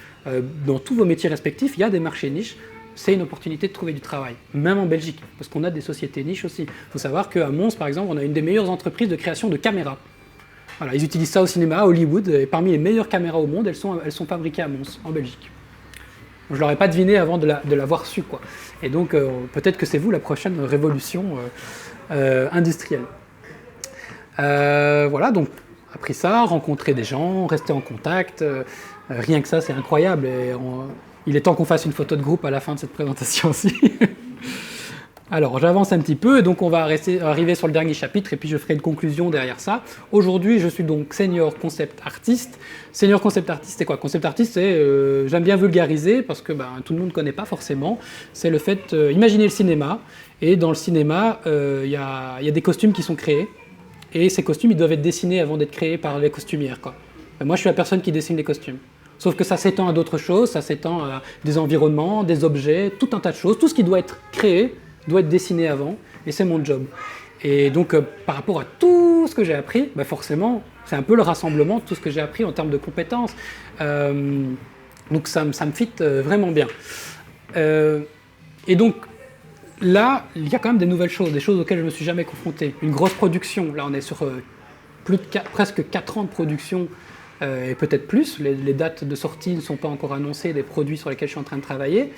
Dans tous vos métiers respectifs, il y a des marchés niches. C'est une opportunité de trouver du travail, même en Belgique, parce qu'on a des sociétés niches aussi. Il faut savoir qu'à Mons, par exemple, on a une des meilleures entreprises de création de caméras. Voilà, ils utilisent ça au cinéma, à Hollywood, et parmi les meilleures caméras au monde, elles sont fabriquées à Mons, en Belgique. Je ne l'aurais pas deviné avant de l'avoir su, quoi. Et donc, peut-être que c'est vous la prochaine révolution industrielle. Voilà, donc, appris ça, rencontrer des gens, rester en contact, rien que ça, c'est incroyable. Et il est temps qu'on fasse une photo de groupe à la fin de cette présentation aussi. Alors, j'avance un petit peu, et donc on va arriver sur le dernier chapitre, et puis je ferai une conclusion derrière ça. Aujourd'hui, je suis donc senior concept artiste. Senior concept artiste, c'est quoi? Concept artiste, c'est, j'aime bien vulgariser, parce que tout le monde ne connaît pas forcément. C'est le fait, imaginez le cinéma, et dans le cinéma, il y a des costumes qui sont créés, et ces costumes, ils doivent être dessinés avant d'être créés par les costumières, quoi. Moi, je suis la personne qui dessine les costumes. Sauf que ça s'étend à d'autres choses, ça s'étend à des environnements, des objets, tout un tas de choses. Tout ce qui doit être créé doit être dessiné avant, et c'est mon job. Et donc, par rapport à tout ce que j'ai appris, forcément, c'est un peu le rassemblement de tout ce que j'ai appris en termes de compétences. Donc, ça me fit vraiment bien. Et donc, là, il y a quand même des nouvelles choses, des choses auxquelles je ne me suis jamais confronté. Une grosse production, là, on est sur presque 4 ans de production, et peut-être plus. Les dates de sortie ne sont pas encore annoncées des produits sur lesquels je suis en train de travailler.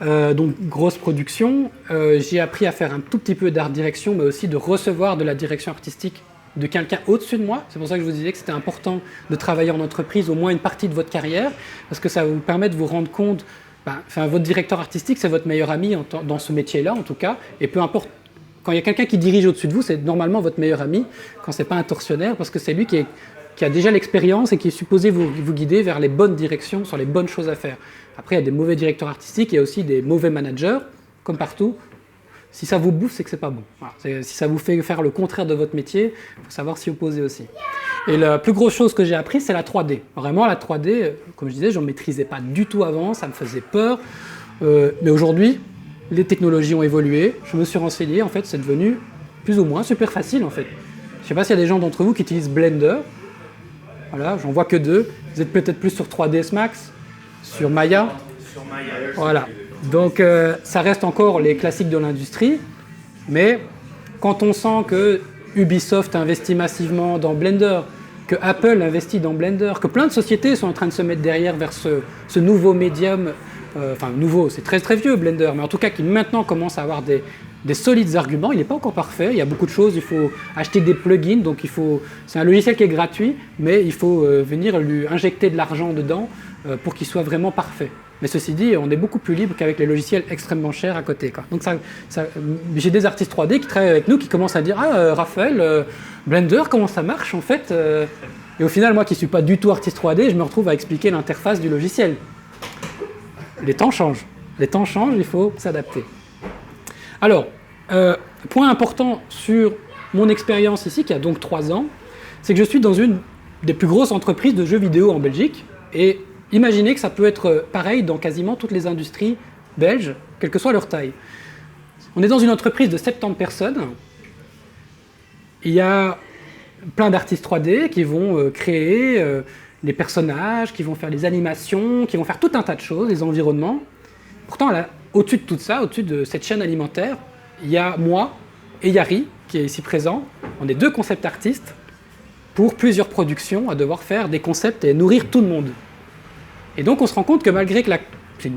Donc grosse production, j'ai appris à faire un tout petit peu d'art direction, mais aussi de recevoir de la direction artistique de quelqu'un au-dessus de moi. C'est pour ça que je vous disais que c'était important de travailler en entreprise au moins une partie de votre carrière, parce que ça vous permet de vous rendre compte, votre directeur artistique, c'est votre meilleur ami dans ce métier-là en tout cas, et peu importe, quand il y a quelqu'un qui dirige au-dessus de vous, c'est normalement votre meilleur ami, quand c'est pas un tortionnaire, parce que c'est lui qui a déjà l'expérience et qui est supposé vous guider vers les bonnes directions, sur les bonnes choses à faire. Après, il y a des mauvais directeurs artistiques, il y a aussi des mauvais managers, comme partout. Si ça vous bouffe, c'est que c'est pas bon. Voilà. Si ça vous fait faire le contraire de votre métier, il faut savoir s'y opposer aussi. Et la plus grosse chose que j'ai appris, c'est la 3D. Vraiment, la 3D, comme je disais, je ne maîtrisais pas du tout avant, ça me faisait peur. Mais aujourd'hui, les technologies ont évolué, je me suis renseigné, en fait, c'est devenu plus ou moins super facile, en fait. Je ne sais pas s'il y a des gens d'entre vous qui utilisent Blender. Voilà, j'en vois que 2. Vous êtes peut-être plus sur 3ds Max, sur Maya. Sur Maya. Voilà. Donc, ça reste encore les classiques de l'industrie. Mais quand on sent que Ubisoft investit massivement dans Blender, que Apple investit dans Blender, que plein de sociétés sont en train de se mettre derrière vers ce nouveau médium, nouveau, c'est très très vieux Blender, mais en tout cas qui maintenant commence à avoir des solides arguments. Il n'est pas encore parfait, il y a beaucoup de choses, il faut acheter des plugins, donc c'est un logiciel qui est gratuit, mais il faut venir lui injecter de l'argent dedans pour qu'il soit vraiment parfait. Mais ceci dit, on est beaucoup plus libre qu'avec les logiciels extrêmement chers à côté, quoi. Donc j'ai des artistes 3D qui travaillent avec nous, qui commencent à dire « Ah, Raphaël, Blender, comment ça marche en fait ?» Et au final, moi qui ne suis pas du tout artiste 3D, je me retrouve à expliquer l'interface du logiciel. Les temps changent, il faut s'adapter. Alors, point important sur mon expérience ici, qui a donc 3 ans, c'est que je suis dans une des plus grosses entreprises de jeux vidéo en Belgique, et Imaginez que ça peut être pareil dans quasiment toutes les industries belges, quelle que soit leur taille. On est dans une entreprise de 70 personnes. Il y a plein d'artistes 3D qui vont créer les personnages, qui vont faire les animations, qui vont faire tout un tas de choses, les environnements. Pourtant, là, au-dessus de tout ça, au-dessus de cette chaîne alimentaire, il y a moi et Yari, qui est ici présent. On est 2 concept artistes pour plusieurs productions à devoir faire des concepts et nourrir tout le monde. Et donc, on se rend compte que malgré que c'est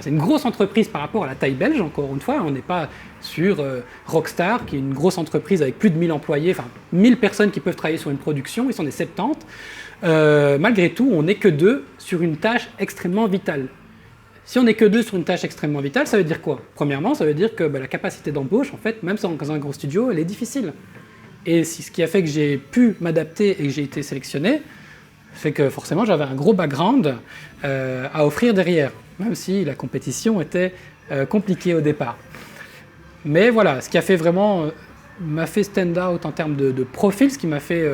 c'est une grosse entreprise par rapport à la taille belge, encore une fois, on n'est pas sur Rockstar, qui est une grosse entreprise avec plus de 1000 employés, enfin 1000 personnes qui peuvent travailler sur une production, ils sont des 70. Malgré tout, on n'est que 2 sur une tâche extrêmement vitale. Si on n'est que 2 sur une tâche extrêmement vitale, ça veut dire quoi? Premièrement, ça veut dire que la capacité d'embauche, en fait, même dans un gros studio, elle est difficile. Et ce qui a fait que j'ai pu m'adapter et que j'ai été sélectionné, c'est que forcément j'avais un gros background à offrir derrière, même si la compétition était compliquée au départ. Mais voilà, ce qui a fait vraiment, m'a fait stand out en termes de profil, ce qui m'a fait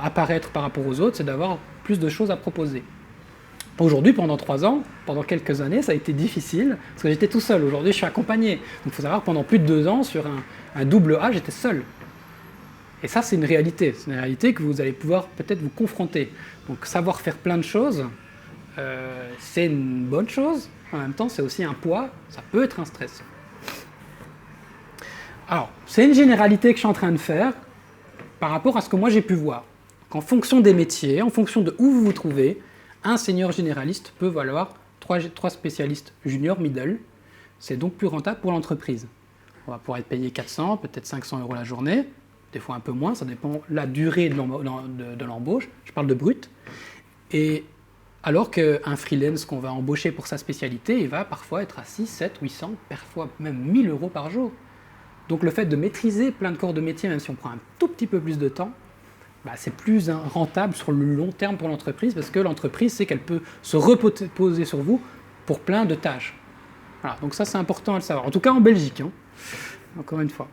apparaître par rapport aux autres, c'est d'avoir plus de choses à proposer. Aujourd'hui, pendant 3 ans, pendant quelques années, ça a été difficile, parce que j'étais tout seul. Aujourd'hui, je suis accompagné. Donc il faut savoir que pendant plus de 2 ans, sur un double A, j'étais seul. Et ça, c'est une réalité. C'est une réalité que vous allez pouvoir peut-être vous confronter. Donc savoir faire plein de choses, c'est une bonne chose. En même temps, c'est aussi un poids. Ça peut être un stress. Alors, c'est une généralité que je suis en train de faire par rapport à ce que moi j'ai pu voir. En fonction des métiers, en fonction de où vous vous trouvez, un senior généraliste peut valoir 3 spécialistes junior middle. C'est donc plus rentable pour l'entreprise. On va pouvoir être payé 400, peut-être 500 € la journée. Des fois un peu moins, ça dépend de la durée de l'embauche, je parle de brut. Et alors qu'un freelance qu'on va embaucher pour sa spécialité, il va parfois être à 6, 7, 800, parfois même 1000 € par jour. Donc le fait de maîtriser plein de corps de métier, même si on prend un tout petit peu plus de temps, c'est plus rentable sur le long terme pour l'entreprise, parce que l'entreprise sait qu'elle peut se reposer sur vous pour plein de tâches. Voilà, donc ça c'est important à le savoir, en tout cas en Belgique, hein. Encore une fois.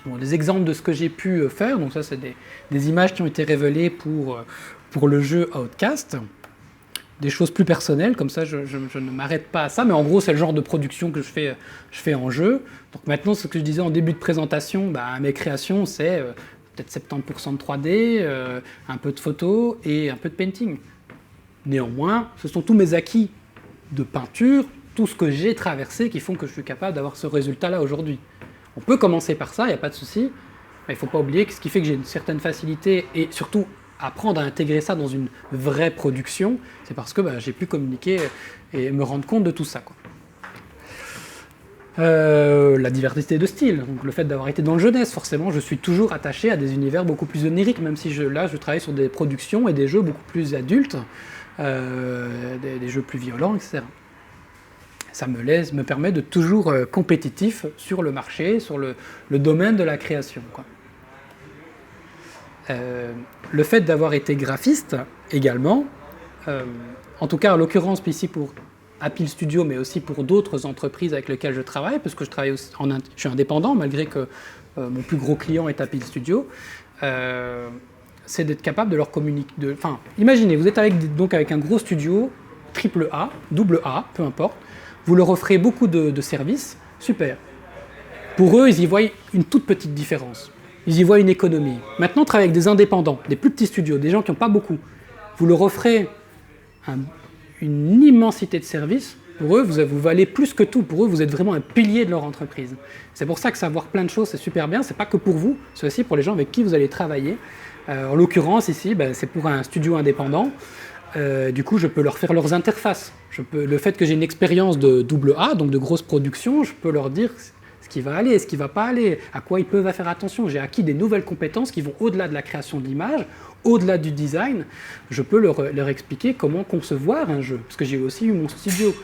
Bon, des exemples de ce que j'ai pu faire, donc ça c'est des images qui ont été révélées pour le jeu Outcast, des choses plus personnelles, comme ça je ne m'arrête pas à ça, mais en gros c'est le genre de production que je fais en jeu. Donc maintenant, ce que je disais en début de présentation, mes créations c'est peut-être 70% de 3D, un peu de photo et un peu de painting. Néanmoins, ce sont tous mes acquis de peinture, tout ce que j'ai traversé qui font que je suis capable d'avoir ce résultat-là aujourd'hui. On peut commencer par ça, il n'y a pas de souci, mais il ne faut pas oublier que ce qui fait que j'ai une certaine facilité et surtout apprendre à intégrer ça dans une vraie production, c'est parce que j'ai pu communiquer et me rendre compte de tout ça, quoi. La diversité de styles, donc le fait d'avoir été dans le jeunesse, forcément je suis toujours attaché à des univers beaucoup plus oniriques, même si je travaille sur des productions et des jeux beaucoup plus adultes, des jeux plus violents, etc. Ça me permet de toujours compétitif sur le marché, sur le domaine de la création, quoi. Le fait d'avoir été graphiste également, en tout cas en l'occurrence ici pour Apple Studio, mais aussi pour d'autres entreprises avec lesquelles je travaille, parce que je suis indépendant malgré que mon plus gros client est Apple Studio, c'est d'être capable de leur communiquer. Imaginez, vous êtes avec un gros studio, triple A, double A, peu importe, vous leur offrez beaucoup de services, super. Pour eux, ils y voient une toute petite différence. Ils y voient une économie. Maintenant, travailler avec des indépendants, des plus petits studios, des gens qui n'ont pas beaucoup, vous leur offrez une immensité de services. Pour eux, vous valez plus que tout. Pour eux, vous êtes vraiment un pilier de leur entreprise. C'est pour ça que savoir plein de choses, c'est super bien. C'est pas que pour vous, c'est aussi pour les gens avec qui vous allez travailler. En l'occurrence, ici, c'est pour un studio indépendant. Du coup, je peux leur faire leurs interfaces. Le fait que j'ai une expérience de double A, donc de grosse production, je peux leur dire ce qui va aller, ce qui ne va pas aller, à quoi ils peuvent faire attention. J'ai acquis des nouvelles compétences qui vont au-delà de la création d'images, au-delà du design. Je peux leur expliquer comment concevoir un jeu, parce que j'ai aussi eu mon studio.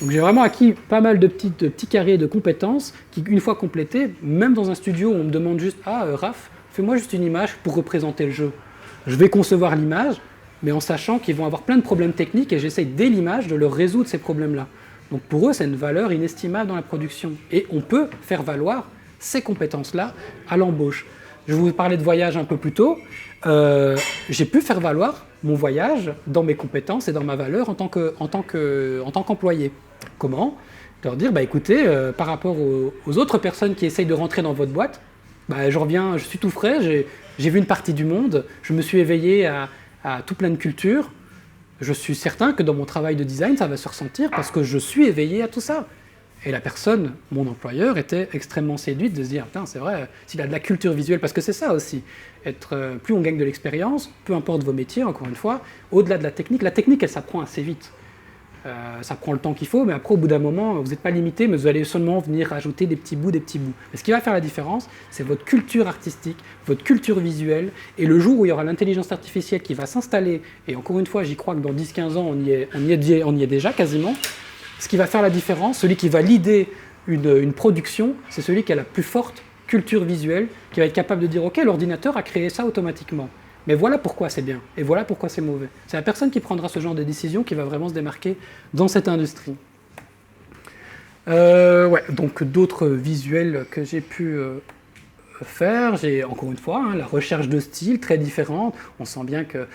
Donc j'ai vraiment acquis pas mal de petits carrés de compétences qui, une fois complétés, même dans un studio où on me demande juste « Ah, Raph, fais-moi juste une image pour représenter le jeu ». Je vais concevoir l'image, mais en sachant qu'ils vont avoir plein de problèmes techniques et j'essaye dès l'image de leur résoudre ces problèmes-là. Donc pour eux, c'est une valeur inestimable dans la production. Et on peut faire valoir ces compétences-là à l'embauche. je vous parlais de voyage un peu plus tôt, j'ai pu faire valoir mon voyage dans mes compétences et dans ma valeur en tant qu'employé. Comment ? Leur dire, écoutez, par rapport aux autres personnes qui essayent de rentrer dans votre boîte, je suis tout frais, j'ai vu une partie du monde, je me suis éveillé à tout plein de cultures. Je suis certain que dans mon travail de design, ça va se ressentir parce que je suis éveillé à tout ça. Et la personne, mon employeur, était extrêmement séduite de se dire, putain, c'est vrai, s'il a de la culture visuelle, parce que c'est ça aussi, plus on gagne de l'expérience, peu importe vos métiers, encore une fois, au-delà de la technique, elle s'apprend assez vite. Ça prend le temps qu'il faut, mais après, au bout d'un moment, vous n'êtes pas limité, mais vous allez seulement venir rajouter des petits bouts. Mais ce qui va faire la différence, c'est votre culture artistique, votre culture visuelle, et le jour où il y aura l'intelligence artificielle qui va s'installer, et encore une fois, j'y crois que dans 10-15 ans, on y est déjà quasiment, ce qui va faire la différence, celui qui va leader une production, c'est celui qui a la plus forte culture visuelle, qui va être capable de dire « Ok, l'ordinateur a créé ça automatiquement ». Mais voilà pourquoi c'est bien, et voilà pourquoi c'est mauvais. C'est la personne qui prendra ce genre de décision qui va vraiment se démarquer dans cette industrie. Donc d'autres visuels que j'ai pu faire, j'ai encore une fois la recherche de style très différente. On sent bien que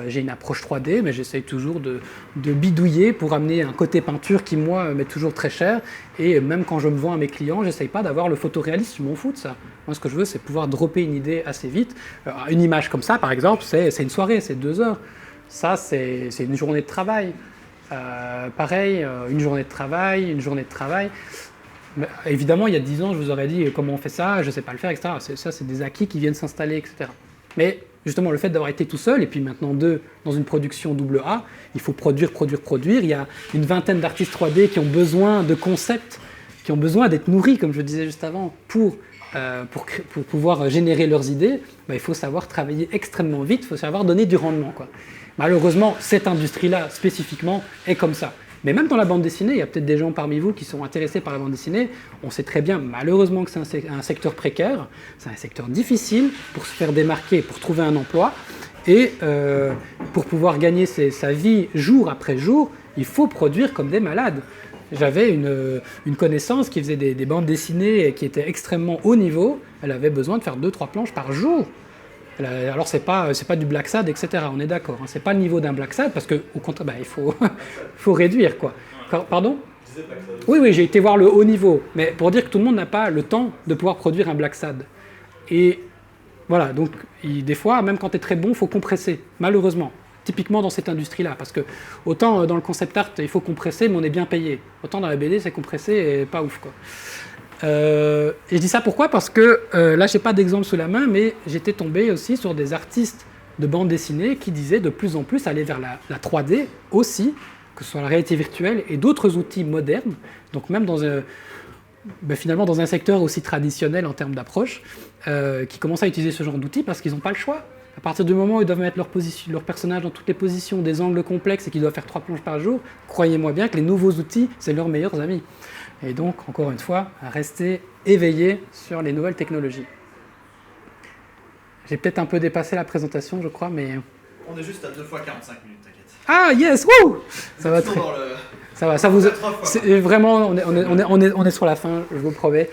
j'ai une approche 3D, mais j'essaye toujours de bidouiller pour amener un côté peinture qui, moi, m'est toujours très cher. Et même quand je me vends à mes clients, j'essaye pas d'avoir le photoréaliste, je m'en fous de ça. Moi, ce que je veux, c'est pouvoir dropper une idée assez vite. Une image comme ça, par exemple, c'est une soirée, c'est 2 heures. Ça, c'est une journée de travail. Pareil, une journée de travail. Mais, évidemment, il y a 10 ans, je vous aurais dit comment on fait ça, je ne sais pas le faire, etc. Ça, c'est des acquis qui viennent s'installer, etc. Mais justement, le fait d'avoir été tout seul, et puis maintenant dans une production AA, il faut produire. Il y a une vingtaine d'artistes 3D qui ont besoin de concepts, qui ont besoin d'être nourris, comme je disais juste avant, pour pouvoir générer leurs idées. Il faut savoir travailler extrêmement vite, il faut savoir donner du rendement, quoi. Malheureusement, cette industrie-là, spécifiquement, est comme ça. Mais même dans la bande dessinée, il y a peut-être des gens parmi vous qui sont intéressés par la bande dessinée. On sait très bien, malheureusement, que c'est un secteur précaire, c'est un secteur difficile pour se faire démarquer, pour trouver un emploi. Et pour pouvoir gagner sa vie jour après jour, il faut produire comme des malades. J'avais une connaissance qui faisait des bandes dessinées qui étaient extrêmement haut niveau. Elle avait besoin de faire 2-3 planches par jour. Alors c'est pas du Black Sad, etc. On est d'accord. Hein. C'est pas le niveau d'un Black Sad parce que au contraire, il faut réduire, quoi. Pardon ? Oui, j'ai été voir le haut niveau, mais pour dire que tout le monde n'a pas le temps de pouvoir produire un Black Sad. Et voilà, donc des fois, même quand tu es très bon, il faut compresser, malheureusement. Typiquement dans cette industrie-là, parce que autant dans le concept art, il faut compresser, mais on est bien payé. Autant dans la BD, c'est compressé et pas ouf, quoi. Et je dis ça pourquoi ? Parce que là, j'ai pas d'exemple sous la main, mais j'étais tombé aussi sur des artistes de bande dessinée qui disaient de plus en plus aller vers la 3D aussi, que ce soit la réalité virtuelle et d'autres outils modernes. Donc même finalement dans un secteur aussi traditionnel en termes d'approche, qui commencent à utiliser ce genre d'outils parce qu'ils n'ont pas le choix. À partir du moment où ils doivent mettre leur personnage dans toutes les positions, des angles complexes et qu'ils doivent faire 3 planches par jour, croyez-moi bien que les nouveaux outils, c'est leurs meilleurs amis. Et donc, encore une fois, rester éveillé sur les nouvelles technologies. J'ai peut-être un peu dépassé la présentation, je crois, mais... On est juste à 2 fois 45 minutes, t'inquiète. Ah, yes, wouh. Ça va très... Ça va, ça vous... C'est vraiment, on est sur la fin, je vous promets.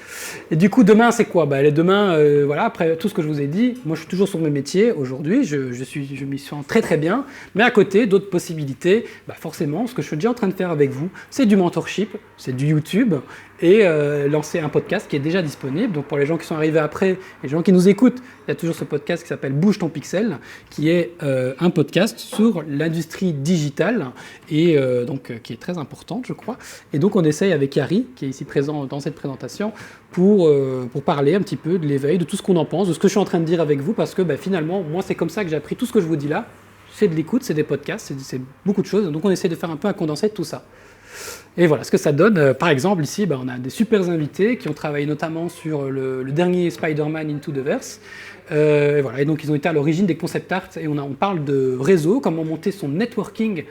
Et du coup, demain, c'est quoi ? Demain, voilà, après tout ce que je vous ai dit, moi, je suis toujours sur mes métiers. Aujourd'hui, je m'y sens très, très bien. Mais à côté, d'autres possibilités, forcément, ce que je suis déjà en train de faire avec vous, c'est du mentorship, c'est du YouTube et lancer un podcast qui est déjà disponible. Donc, pour les gens qui sont arrivés après, les gens qui nous écoutent, il y a toujours ce podcast qui s'appelle Bouge ton pixel, qui est un podcast sur l'industrie digitale et donc qui est très importante, je crois. Et donc, on essaye avec Yari, qui est ici présent dans cette présentation, pour parler un petit peu de l'éveil, de tout ce qu'on en pense, de ce que je suis en train de dire avec vous, parce que finalement, moi, c'est comme ça que j'ai appris tout ce que je vous dis là. C'est de l'écoute, c'est des podcasts, c'est beaucoup de choses. Donc, on essaie de faire un peu un condensé de tout ça. Et voilà ce que ça donne. Par exemple, ici, on a des super invités qui ont travaillé notamment sur le dernier Spider-Man Into the Verse. Et donc, ils ont été à l'origine des concept art et on parle de réseau, comment monter son networking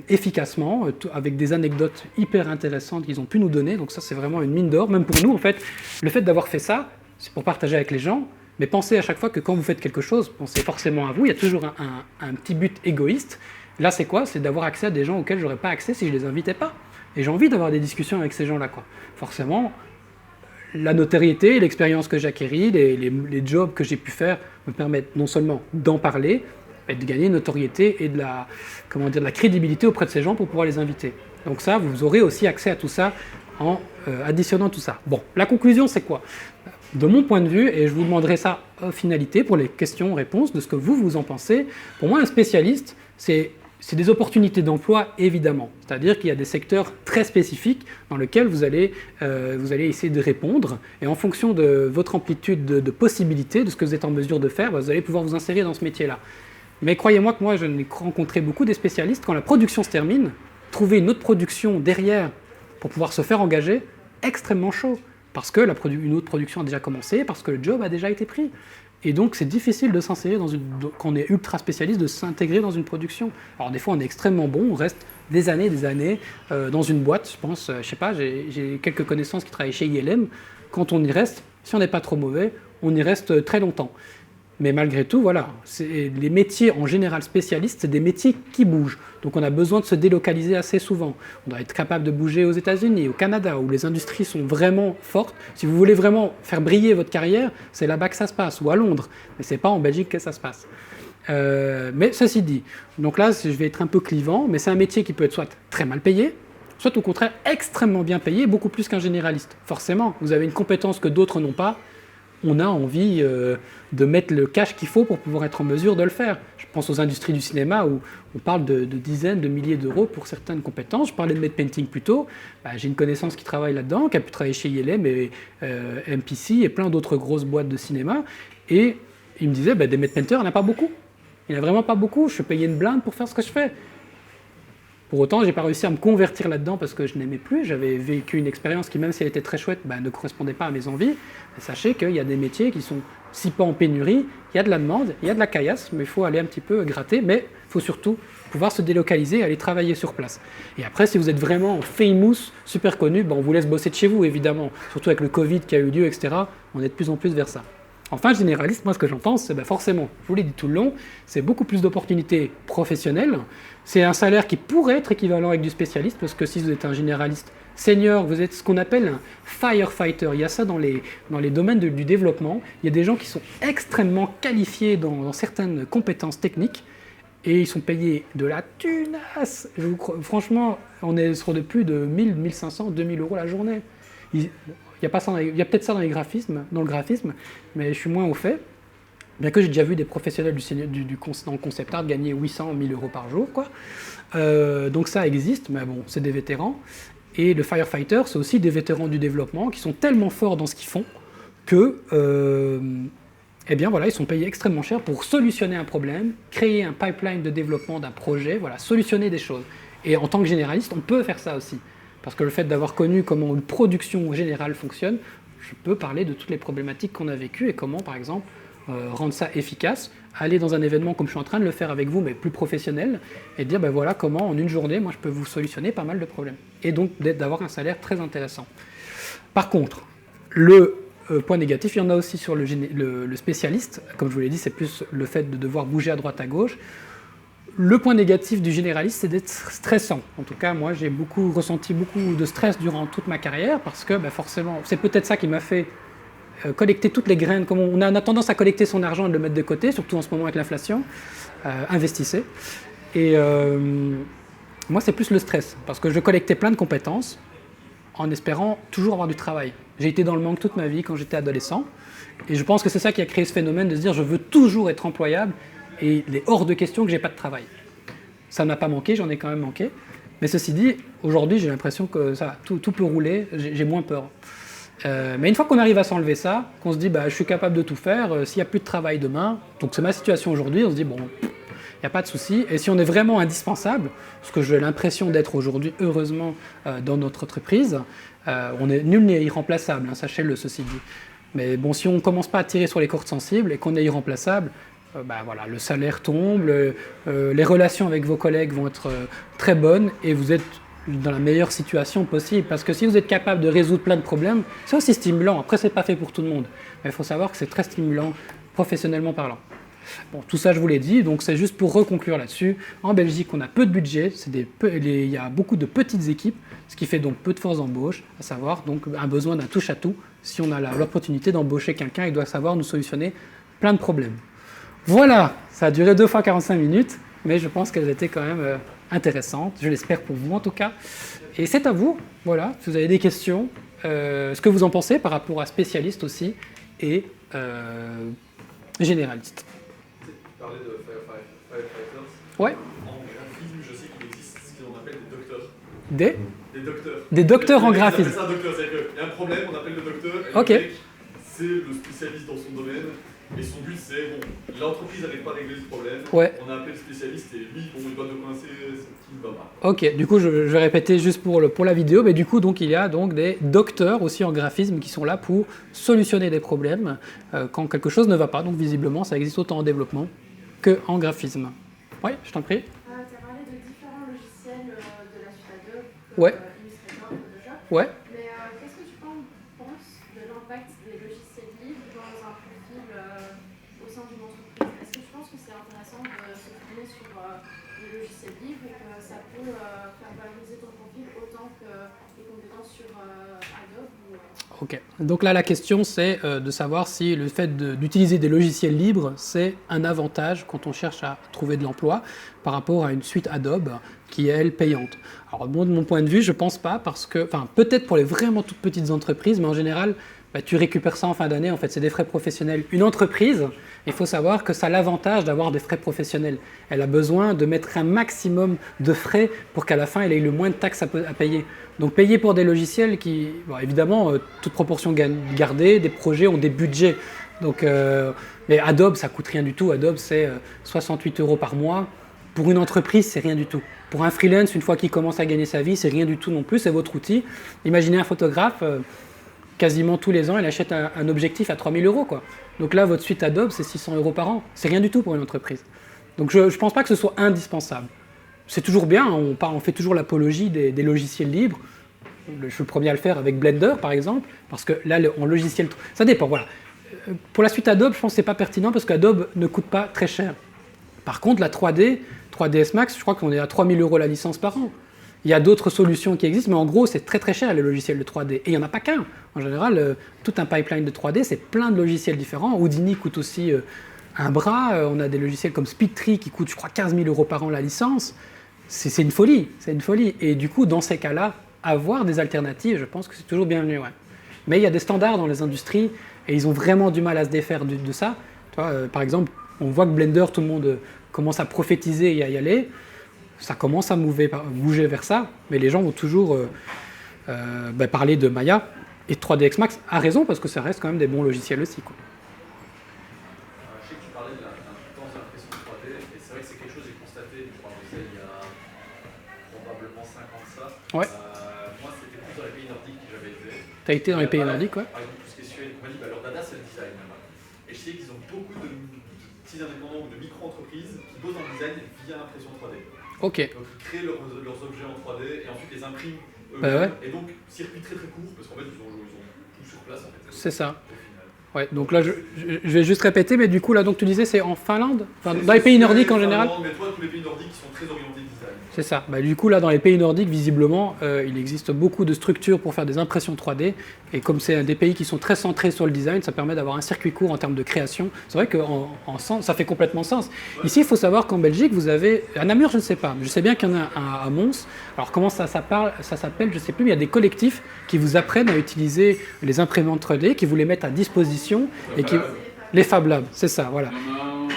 efficacement, avec des anecdotes hyper intéressantes qu'ils ont pu nous donner. Donc ça, c'est vraiment une mine d'or. Même pour nous, en fait, le fait d'avoir fait ça, c'est pour partager avec les gens. Mais pensez à chaque fois que quand vous faites quelque chose, pensez forcément à vous. Il y a toujours un petit but égoïste. Là, c'est quoi ? C'est d'avoir accès à des gens auxquels je n'aurais pas accès si je ne les invitais pas. Et j'ai envie d'avoir des discussions avec ces gens-là, quoi. Forcément, la notoriété, l'expérience que j'acquéris, les jobs que j'ai pu faire me permettent non seulement d'en parler, mais de gagner une notoriété et de la crédibilité auprès de ces gens pour pouvoir les inviter. Donc ça, vous aurez aussi accès à tout ça en additionnant tout ça. Bon, la conclusion, c'est quoi? De mon point de vue, et je vous demanderai ça en finalité pour les questions-réponses, de ce que vous en pensez, pour moi, un spécialiste, c'est des opportunités d'emploi, évidemment. C'est-à-dire qu'il y a des secteurs très spécifiques dans lesquels vous allez essayer de répondre, et en fonction de votre amplitude de possibilités, de ce que vous êtes en mesure de faire, vous allez pouvoir vous insérer dans ce métier-là. Mais croyez-moi que moi, je n'ai rencontré beaucoup des spécialistes, quand la production se termine, trouver une autre production derrière pour pouvoir se faire engager, extrêmement chaud. Parce que une autre production a déjà commencé, parce que le job a déjà été pris. Et donc, c'est difficile de s'insérer quand on est ultra spécialiste, de s'intégrer dans une production. Alors, des fois, on est extrêmement bon, on reste des années dans une boîte, je pense. Je sais pas, j'ai quelques connaissances qui travaillent chez ILM. Quand on y reste, si on n'est pas trop mauvais, on y reste très longtemps. Mais malgré tout, voilà, les métiers en général spécialistes, c'est des métiers qui bougent. Donc on a besoin de se délocaliser assez souvent. On doit être capable de bouger aux États-Unis, au Canada, où les industries sont vraiment fortes. Si vous voulez vraiment faire briller votre carrière, c'est là-bas que ça se passe, ou à Londres. Mais c'est pas en Belgique que ça se passe. Mais ceci dit, donc là, je vais être un peu clivant, mais c'est un métier qui peut être soit très mal payé, soit au contraire extrêmement bien payé, beaucoup plus qu'un généraliste. Forcément, vous avez une compétence que d'autres n'ont pas. On a envie de mettre le cash qu'il faut pour pouvoir être en mesure de le faire. Je pense aux industries du cinéma où on parle de dizaines de milliers d'euros pour certaines compétences. Je parlais de Med Painting plus tôt. J'ai une connaissance qui travaille là-dedans, qui a pu travailler chez ILM et MPC et plein d'autres grosses boîtes de cinéma. Et il me disait, des Med Painters, il n'y en a pas beaucoup. Il n'y en a vraiment pas beaucoup. Je suis payé une blinde pour faire ce que je fais. Pour autant, je n'ai pas réussi à me convertir là-dedans parce que je n'aimais plus. J'avais vécu une expérience qui, même si elle était très chouette, ne correspondait pas à mes envies. Et sachez qu'il y a des métiers qui sont, si pas en pénurie, il y a de la demande, il y a de la caillasse, mais il faut aller un petit peu gratter. Mais il faut surtout pouvoir se délocaliser et aller travailler sur place. Et après, si vous êtes vraiment famous, super connu, on vous laisse bosser de chez vous, évidemment. Surtout avec le Covid qui a eu lieu, etc. On est de plus en plus vers ça. Enfin, généraliste, moi, ce que j'en pense, c'est forcément, je vous l'ai dit tout le long, c'est beaucoup plus d'opportunités professionnelles. C'est un salaire qui pourrait être équivalent avec du spécialiste, parce que si vous êtes un généraliste senior, vous êtes ce qu'on appelle un firefighter. Il y a ça dans les domaines du développement. Il y a des gens qui sont extrêmement qualifiés dans certaines compétences techniques, et ils sont payés de la tunasse. Franchement, on est sur de plus de 1000, 1500, 2000 euros la journée. Il y a peut-être ça dans le graphisme, mais je suis moins au fait. Bien que j'ai déjà vu des professionnels dans le concept art gagner 800, 1000 euros par jour, quoi. Donc ça existe, mais bon, c'est des vétérans. Et le firefighter, c'est aussi des vétérans du développement qui sont tellement forts dans ce qu'ils font que, ils sont payés extrêmement cher pour solutionner un problème, créer un pipeline de développement d'un projet, solutionner des choses. Et en tant que généraliste, on peut faire ça aussi. Parce que le fait d'avoir connu comment une production générale fonctionne, je peux parler de toutes les problématiques qu'on a vécues et comment, par exemple, rendre ça efficace, aller dans un événement comme je suis en train de le faire avec vous, mais plus professionnel, et dire voilà comment en une journée, moi je peux vous solutionner pas mal de problèmes. Et donc d'avoir un salaire très intéressant. Par contre, le point négatif, il y en a aussi sur le spécialiste. Comme je vous l'ai dit, c'est plus le fait de devoir bouger à droite à gauche. Le point négatif du généraliste, c'est d'être stressant. En tout cas, moi, j'ai ressenti beaucoup de stress durant toute ma carrière parce que forcément, c'est peut-être ça qui m'a fait collecter toutes les graines. Comme on a tendance à collecter son argent et de le mettre de côté, surtout en ce moment avec l'inflation. Investissez. Et moi, c'est plus le stress parce que je collectais plein de compétences en espérant toujours avoir du travail. J'ai été dans le manque toute ma vie quand j'étais adolescent. Et je pense que c'est ça qui a créé ce phénomène de se dire je veux toujours être employable. Et il est hors de question que j'ai pas de travail. Ça ne m'a pas manqué, j'en ai quand même manqué. Mais ceci dit, aujourd'hui, j'ai l'impression que tout peut rouler, j'ai moins peur. Mais une fois qu'on arrive à s'enlever ça, qu'on se dit je suis capable de tout faire, s'il n'y a plus de travail demain, donc c'est ma situation aujourd'hui, on se dit il n'y a pas de souci. Et si on est vraiment indispensable, ce que j'ai l'impression d'être aujourd'hui, heureusement, dans notre entreprise, nul n'est irremplaçable, sachez-le, ceci dit. Mais bon, si on ne commence pas à tirer sur les cordes sensibles et qu'on est irremplaçable, le salaire tombe, les relations avec vos collègues vont être très bonnes et vous êtes dans la meilleure situation possible. Parce que si vous êtes capable de résoudre plein de problèmes, c'est aussi stimulant. Après, c'est pas fait pour tout le monde. Mais il faut savoir que c'est très stimulant, professionnellement parlant. Bon, tout ça, je vous l'ai dit, donc c'est juste pour reconclure là-dessus. En Belgique, on a peu de budget, il y a beaucoup de petites équipes, ce qui fait donc peu de force d'embauche, à savoir donc un besoin d'un touche-à-tout, si on a l'opportunité d'embaucher quelqu'un, il doit savoir nous solutionner plein de problèmes. Voilà, ça a duré 2 fois 45 minutes, mais je pense qu'elles étaient quand même intéressantes, je l'espère pour vous en tout cas. Et c'est à vous, voilà, si vous avez des questions, ce que vous en pensez par rapport à spécialistes aussi et généralistes. Tu parlais de firefighters. Ouais. En graphisme, je sais qu'il existe ce qu'on appelle des docteurs. Des Des docteurs. docteurs en graphisme. C'est un docteur, c'est-à-dire qu'il y a un problème, on appelle le docteur, et Ok. le mec, c'est le spécialiste dans son domaine, et son but c'est, bon, l'entreprise n'arrive pas à régler ce problème, Ouais. on a appelé le spécialiste, et lui, bon, il va te coincer ce qui ne va pas. Ok, du coup, je vais répéter juste pour la vidéo, mais du coup, donc, il y a donc des docteurs aussi en graphisme qui sont là pour solutionner des problèmes quand quelque chose ne va pas. Donc, visiblement, ça existe autant en développement qu'en graphisme. Oui, je t'en prie. Tu as parlé de différents logiciels de la suite Adobe, Ouais. Illustrator, Photoshop. Ouais. Mais qu'est-ce que tu penses de l'impact des logiciels libres dans un profil au sein d'une entreprise? Est-ce que tu penses que c'est intéressant de se former sur les logiciels libres et que ça peut faire valoriser ton profil autant que les compétences sur Adobe Ok. Donc là, la question, c'est de savoir si le fait d'utiliser des logiciels libres, c'est un avantage quand on cherche à trouver de l'emploi par rapport à une suite Adobe qui est, elle, payante. Alors, moi, de mon point de vue, je pense pas parce que, enfin, peut-être pour les vraiment toutes petites entreprises, mais en général, bah, tu récupères ça en fin d'année, en fait, c'est des frais professionnels. Une entreprise, il faut savoir que ça a l'avantage d'avoir des frais professionnels. Elle a besoin de mettre un maximum de frais pour qu'à la fin, elle ait le moins de taxes à payer. Donc payer pour des logiciels qui, bon, évidemment, toute proportion gardée, des projets ont des budgets. Donc, mais Adobe, ça coûte rien du tout. Adobe, c'est 68 € par mois. Pour une entreprise, c'est rien du tout. Pour un freelance, une fois qu'il commence à gagner sa vie, c'est rien du tout non plus, c'est votre outil. Imaginez un photographe, quasiment tous les ans, il achète un objectif à 3000 €, quoi. Donc là, votre suite Adobe, c'est 600 € par an. C'est rien du tout pour une entreprise. Donc je ne pense pas que ce soit indispensable. C'est toujours bien, on fait toujours l'apologie des logiciels libres. Je suis le premier à le faire avec Blender, par exemple, parce que là, en logiciel... Ça dépend, voilà. Pour la suite Adobe, je pense que ce n'est pas pertinent parce qu'Adobe ne coûte pas très cher. Par contre, la 3ds Max, je crois qu'on est à 3000 € la licence par an. Il y a d'autres solutions qui existent, mais en gros, c'est très très cher les logiciels de 3D. Et il n'y en a pas qu'un. En général, tout un pipeline de 3D, c'est plein de logiciels différents. Houdini coûte aussi un bras. On a des logiciels comme SpeedTree qui coûtent, je crois, 15 000 € par an la licence. C'est une folie, c'est une folie. Et du coup, dans ces cas-là, avoir des alternatives, je pense que c'est toujours bienvenu. Ouais. Mais il y a des standards dans les industries et ils ont vraiment du mal à se défaire de ça. Tu vois, par exemple, on voit que Blender, tout le monde commence à prophétiser et à y aller. Ça commence à bouger vers ça, mais les gens vont toujours parler de Maya et de 3ds Max à raison parce que ça reste quand même des bons logiciels aussi, quoi. Je sais que tu parlais de l'importance de l'impression 3D, et c'est vrai que c'est quelque chose que j'ai constaté, je crois que il y a probablement 5 ans de ça. Ouais. Moi, c'était plus dans les pays nordiques que j'avais été. Tu as été dans les pays nordiques, ouais. Par exemple, tout ce qui est Suède, on m'a dit, leur dada, c'est le design là-bas. Et je sais qu'ils ont beaucoup de petits indépendants ou de micro-entreprises qui bossent dans le design via l'impression 3D. Ok. Donc ils créent leurs objets en 3D et ensuite les impriment eux-mêmes. Bah ouais. Et donc circuit très très court parce qu'en fait ils ont tout sur place en fait. C'est ça. Au final. Ouais, donc là, je vais juste répéter, mais du coup, là, donc tu disais, c'est en Finlande, enfin, dans les pays nordiques en général. Mais toi, tous les pays nordiques qui sont très orientés design. C'est ça. Bah, du coup, là, dans les pays nordiques, visiblement, il existe beaucoup de structures pour faire des impressions 3D. Et comme c'est des pays qui sont très centrés sur le design, ça permet d'avoir un circuit court en termes de création. C'est vrai qu'en sens, ça fait complètement sens. Ouais. Ici, il faut savoir qu'en Belgique, vous avez... À Namur, je ne sais pas. Mais je sais bien qu'il y en a un à Mons. Alors, comment ça s'appelle, je ne sais plus. Mais il y a des collectifs qui vous apprennent à utiliser les imprimantes 3D, qui vous les mettent à disposition. Et qui... Les Fab Labs, c'est ça, voilà. Il y en a un,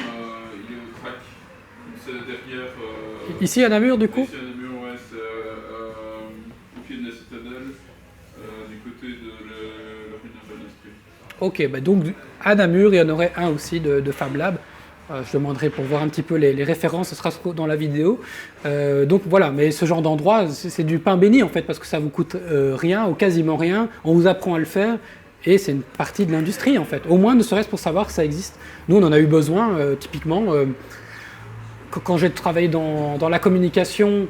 il est au track. C'est derrière... Ici à Namur, du coup? Ici à Namur, ouais, c'est au pied de la citadelle, du côté de la rue de l'Industrie. Ok, bah donc à Namur, il y en aurait un aussi de Fab Lab. Je demanderai pour voir un petit peu les références, ce sera dans la vidéo. Donc voilà, mais ce genre d'endroit, c'est du pain béni en fait, parce que ça vous coûte rien ou quasiment rien. On vous apprend à le faire. Et c'est une partie de l'industrie en fait, au moins ne serait-ce pour savoir que ça existe. Nous on en a eu besoin, typiquement, quand j'ai travaillé dans la communication,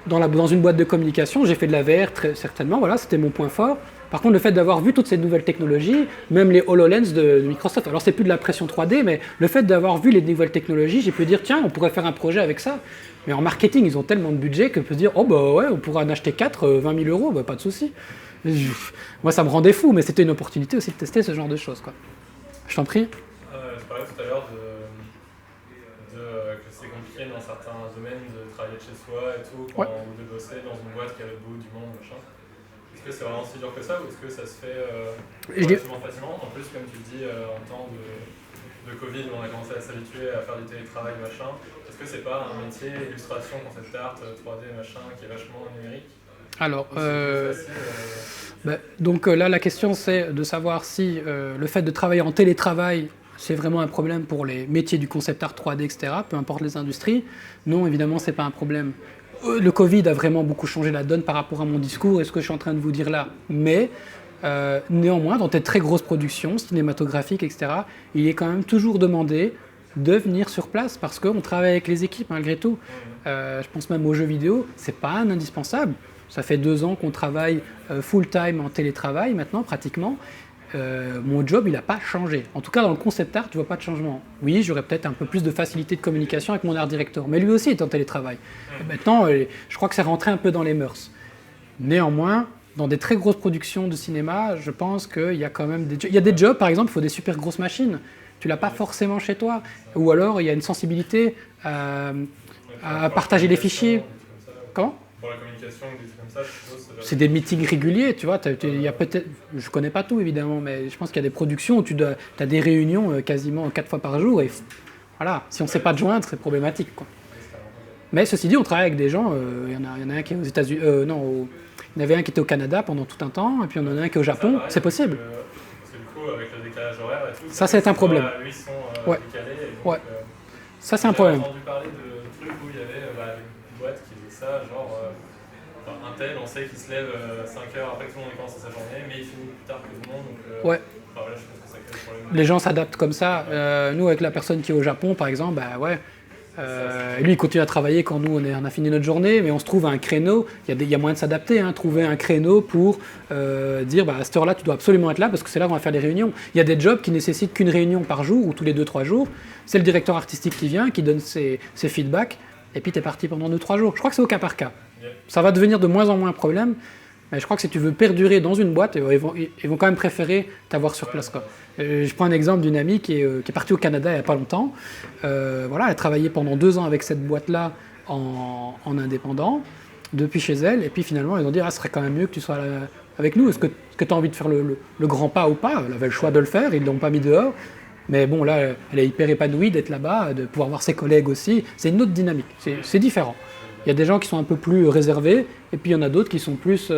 dans une boîte de communication, j'ai fait de la VR très certainement, voilà, c'était mon point fort. Par contre le fait d'avoir vu toutes ces nouvelles technologies, même les HoloLens de Microsoft, alors c'est plus de la pression 3D, mais le fait d'avoir vu les nouvelles technologies, j'ai pu dire tiens, on pourrait faire un projet avec ça. Mais en marketing, ils ont tellement de budget que je peux dire oh bah ouais, on pourra en acheter 4, 20 000 €, bah, pas de souci. Moi, ça me rendait fou, mais c'était une opportunité aussi de tester ce genre de choses, quoi. Je t'en prie. Tu parlais tout à l'heure que c'est compliqué dans certains domaines de travailler de chez soi et tout, ou de bosser dans une boîte qui est à l'autre bout du monde, machin. Est-ce que c'est vraiment si dur que ça ou est-ce que ça se fait relativement facilement? En plus, comme tu le dis, en temps de Covid, on a commencé à s'habituer à faire du télétravail, machin. Est-ce que c'est pas un métier, illustration, concept art, 3D, machin, qui est vachement numérique? Alors, donc là, la question, c'est de savoir si le fait de travailler en télétravail, c'est vraiment un problème pour les métiers du concept art 3D, etc., peu importe les industries. Non, évidemment, c'est pas un problème. Le Covid a vraiment beaucoup changé la donne par rapport à mon discours et ce que je suis en train de vous dire là. Mais néanmoins, dans des très grosses productions cinématographiques, etc., il est quand même toujours demandé de venir sur place parce qu'on travaille avec les équipes malgré tout. Je pense même aux jeux vidéo, c'est pas un indispensable. Ça fait 2 ans qu'on travaille full-time en télétravail maintenant, pratiquement. Mon job, il n'a pas changé. En tout cas, dans le concept art, tu vois pas de changement. Oui, j'aurais peut-être un peu plus de facilité de communication avec mon art director, mais lui aussi est en télétravail. Et maintenant, je crois que c'est rentré un peu dans les mœurs. Néanmoins, dans des très grosses productions de cinéma, je pense qu'il y a quand même il y a des jobs, par exemple, il faut des super grosses machines. Tu l'as pas forcément chez toi. Ou alors, il y a une sensibilité à partager les fichiers. Comment ? Pour la communication, des trucs comme ça, je suppose. C'est des meetings réguliers, tu vois. Il y a peut-être, je connais pas tout évidemment, mais je pense qu'il y a des productions où tu as des réunions quasiment 4 fois par jour. Et voilà, si on ne sait pas te joindre, c'est problématique, quoi. Mais ceci dit, on travaille avec des gens. Il y en a un qui est aux États-Unis. Il y en avait un qui était au Canada pendant tout un temps, et puis on en a un qui est au Japon. C'est possible. Parce que du coup, avec le décalage horaire et tout, ça c'est un problème. Eux, ils sont Ouais. décalés. Et donc, Ouais. Ça c'est un problème. J'ai entendu parler de trucs où il y avait une boîte qui faisait ça, genre un tel, on sait qu'il se lève 5 heures après que tout le monde ait commencé sa journée, mais il finit plus tard que tout le monde. Donc, ouais. Enfin, voilà, je pense que ça crée des problèmes. Les gens s'adaptent comme ça. Nous, avec la personne qui est au Japon, par exemple, bah ouais. Lui, il continue à travailler quand nous, on a fini notre journée, mais on se trouve à un créneau. Il y a moyen de s'adapter, hein, trouver un créneau pour dire à cette heure-là, tu dois absolument être là parce que c'est là qu'on va faire les réunions. Il y a des jobs qui nécessitent qu'une réunion par jour ou tous les 2-3 jours. C'est le directeur artistique qui vient, qui donne ses feedbacks, et puis tu es parti pendant 2-3 jours. Je crois que c'est au cas par cas. Ça va devenir de moins en moins un problème, mais je crois que si tu veux perdurer dans une boîte, ils vont quand même préférer t'avoir sur place, quoi. Je prends un exemple d'une amie qui est partie au Canada il n'y a pas longtemps. Voilà, elle a travaillé pendant 2 ans avec cette boîte-là en indépendant, depuis chez elle, et puis finalement ils ont dit ce serait quand même mieux que tu sois là avec nous. Est-ce que tu as envie de faire le grand pas ou pas? Elle avait le choix de le faire, ils ne l'ont pas mis dehors. Mais bon, là, elle est hyper épanouie d'être là-bas, de pouvoir voir ses collègues aussi. C'est une autre dynamique, c'est différent. Il y a des gens qui sont un peu plus réservés, et puis il y en a d'autres qui sont plus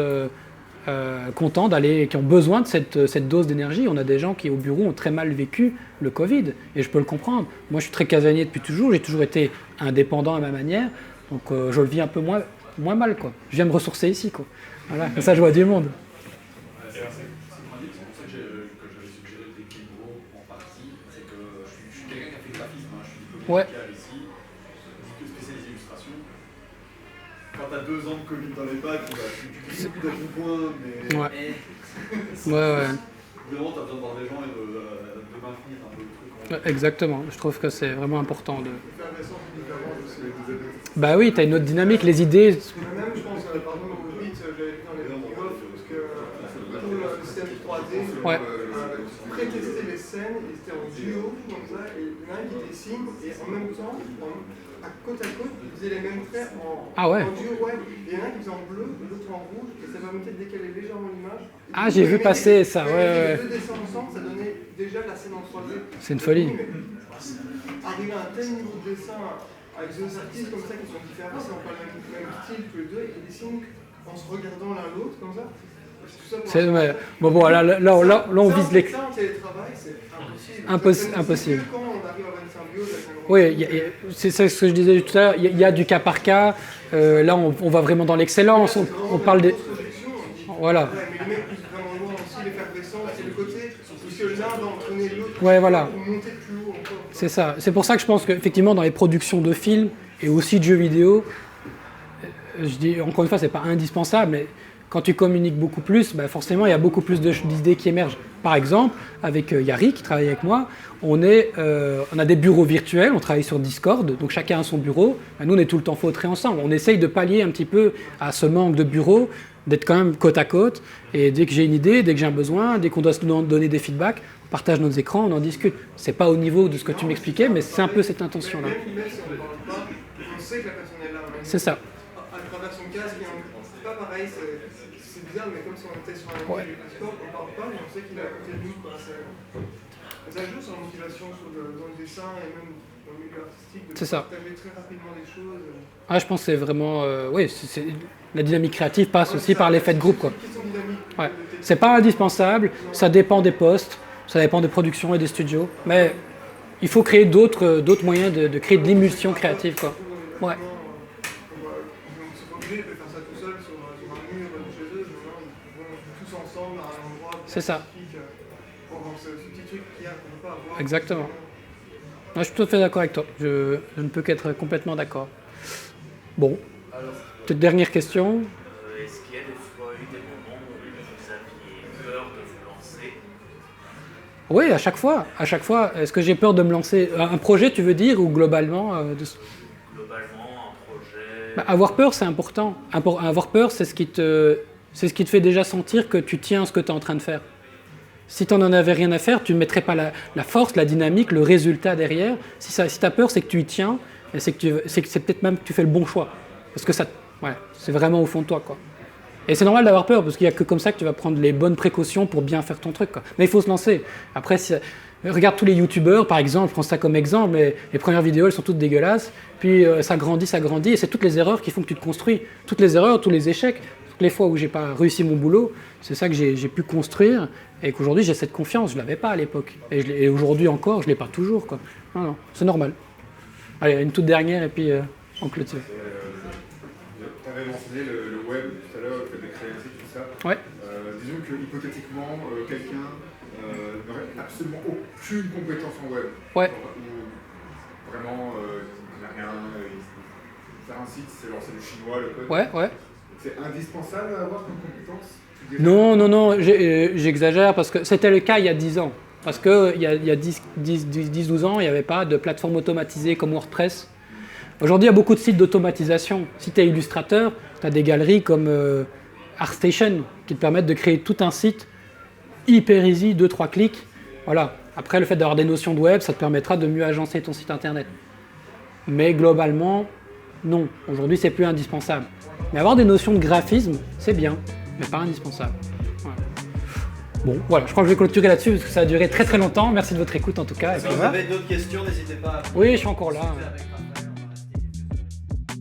contents d'aller, qui ont besoin de cette dose d'énergie. On a des gens qui, au bureau, ont très mal vécu le Covid, et je peux le comprendre. Moi, je suis très casanier depuis toujours, j'ai toujours été indépendant à ma manière, donc je le vis un peu moins mal, quoi. Je viens me ressourcer ici, quoi. Voilà, comme ça, je vois du monde. C'est pour ça que j'avais suggéré l'équilibre en partie, c'est que je suis quelqu'un qui a fait le graphisme, je suis diplômé médical ici, spécialisé illustration. Quand t'as 2 ans de Covid dans les pattes, tu coups d'un coup de poing, mais... Ouais. Évidemment, t'as besoin de voir des gens et de maintenir un peu le truc. Exactement, je trouve que c'est vraiment important de... Bah oui, t'as une autre dynamique, les idées... Même, je pense, pardon, au Covid, j'avais vu dans les vidéos, parce que pour le système 3D, pré-tester les scènes, ils étaient en duo, comme ça, et l'un qui dessine, et en même temps, à côte, ils faisaient les mêmes traits en duo, ouais. Il y en a un qui faisait en bleu, l'autre en rouge, et ça permettait de décaler légèrement l'image. Ah, j'ai vu passer ça, ouais. Les 2 dessins ensemble, ça donnait déjà la scène en 3D. C'est une folie. Arriver à un tel niveau de dessin, avec deux artistes comme ça qui sont différents, c'est pas le même style que les deux, et ils dessinent en se regardant l'un l'autre comme ça. Bon, là, on vise les... Ça, en télétravail, c'est impossible. Impossible. Quand on arrive à avoir une symbiose avec un grand... Oui, c'est ce que je disais tout à l'heure, il y a du cas par cas, là on va vraiment dans l'excellence, on parle des... Voilà. Ouais, mais les mecs poussent vraiment loin aussi, l'effervescence, c'est le côté où l'un va entraîner l'autre pour monter plus haut encore. C'est ça, c'est pour ça que je pense qu'effectivement dans les productions de films et aussi de jeux vidéo, je dis encore une fois, c'est pas indispensable, mais quand tu communiques beaucoup plus, forcément il y a beaucoup plus d'idées qui émergent. Par exemple, avec Yari qui travaille avec moi, on a des bureaux virtuels, on travaille sur Discord, donc chacun a son bureau. Nous on est tout le temps fautrés ensemble. On essaye de pallier un petit peu à ce manque de bureaux d'être quand même côte à côte. Et dès que j'ai une idée, dès que j'ai un besoin, dès qu'on doit se donner des feedbacks, on partage nos écrans, on en discute. C'est pas au niveau de ce que tu m'expliquais, mais c'est un peu cette intention-là. Même si on ne parle pas, on sait que la personne est là. C'est ça. À travers son casque, c'est pas pareil, c'est bizarre, mais comme si on était sur un milieu du sport, on ne parle pas, mais on sait qu'il est à côté de nous. Ça joue sur la motivation, dans le dessin et même dans le milieu artistique, de partager très rapidement des choses. Ah, je pense que c'est vraiment... oui, la dynamique créative passe aussi par l'effet de groupe, quoi. Ouais. C'est pas indispensable, ça dépend des postes, ça dépend des productions et des studios, mais il faut créer d'autres moyens de créer de l'émulsion créative, quoi. Ouais. C'est ça. Exactement. Non, je suis tout à fait d'accord avec toi. Je ne peux qu'être complètement d'accord. Bon. Peut-être dernière question. Est-ce qu'il y a des fois eu des moments où vous aviez peur de vous lancer? Oui, à chaque fois. À chaque fois. Est-ce que j'ai peur de me lancer? Un projet, tu veux dire, ou globalement Globalement, un projet... Bah, avoir peur, c'est important. Avoir peur, c'est ce qui te fait déjà sentir que tu tiens à ce que tu es en train de faire. Si tu n'en avais rien à faire, tu ne mettrais pas la force, la dynamique, le résultat derrière. Si tu as peur, c'est que tu y tiens, et c'est peut-être même que tu fais le bon choix. Parce que c'est vraiment au fond de toi, quoi. Et c'est normal d'avoir peur, parce qu'il n'y a que comme ça que tu vas prendre les bonnes précautions pour bien faire ton truc, quoi. Mais il faut se lancer. Après, regarde tous les youtubeurs, par exemple, je prends ça comme exemple, mais les premières vidéos, elles sont toutes dégueulasses. Puis ça grandit, et c'est toutes les erreurs qui font que tu te construis. Toutes les erreurs, tous les échecs, toutes les fois où j'ai pas réussi mon boulot, c'est ça que j'ai pu construire, et qu'aujourd'hui j'ai cette confiance. Je l'avais pas à l'époque, et aujourd'hui encore, je l'ai pas toujours, quoi. Non, c'est normal. Allez, une toute dernière, et puis on clôture. Tu avais mentionné le web tout à l'heure, le fait de créer un site, tout ça. Ouais. Disons que hypothétiquement, quelqu'un n'aurait absolument aucune compétence en web. Ouais. Ou vraiment, il n'a rien. Faire un site, c'est lancer du chinois, le code. Ouais. C'est indispensable à avoir comme compétence? Non, j'exagère, parce que c'était le cas il y a 10 ans. Parce qu'il y a 10-12 ans, il n'y avait pas de plateforme automatisée comme WordPress. Aujourd'hui, il y a beaucoup de sites d'automatisation. Si tu es illustrateur, tu as des galeries comme ArtStation qui te permettent de créer tout un site hyper easy, 2-3 clics. Voilà. Après, le fait d'avoir des notions de web, ça te permettra de mieux agencer ton site internet. Mais globalement, non. Aujourd'hui, c'est plus indispensable. Mais avoir des notions de graphisme, c'est bien, mais pas indispensable. Voilà. Bon, voilà, je crois que je vais clôturer là-dessus parce que ça a duré très très longtemps. Merci de votre écoute en tout cas. Si vous avez d'autres questions, n'hésitez pas à... Oui, je suis encore là.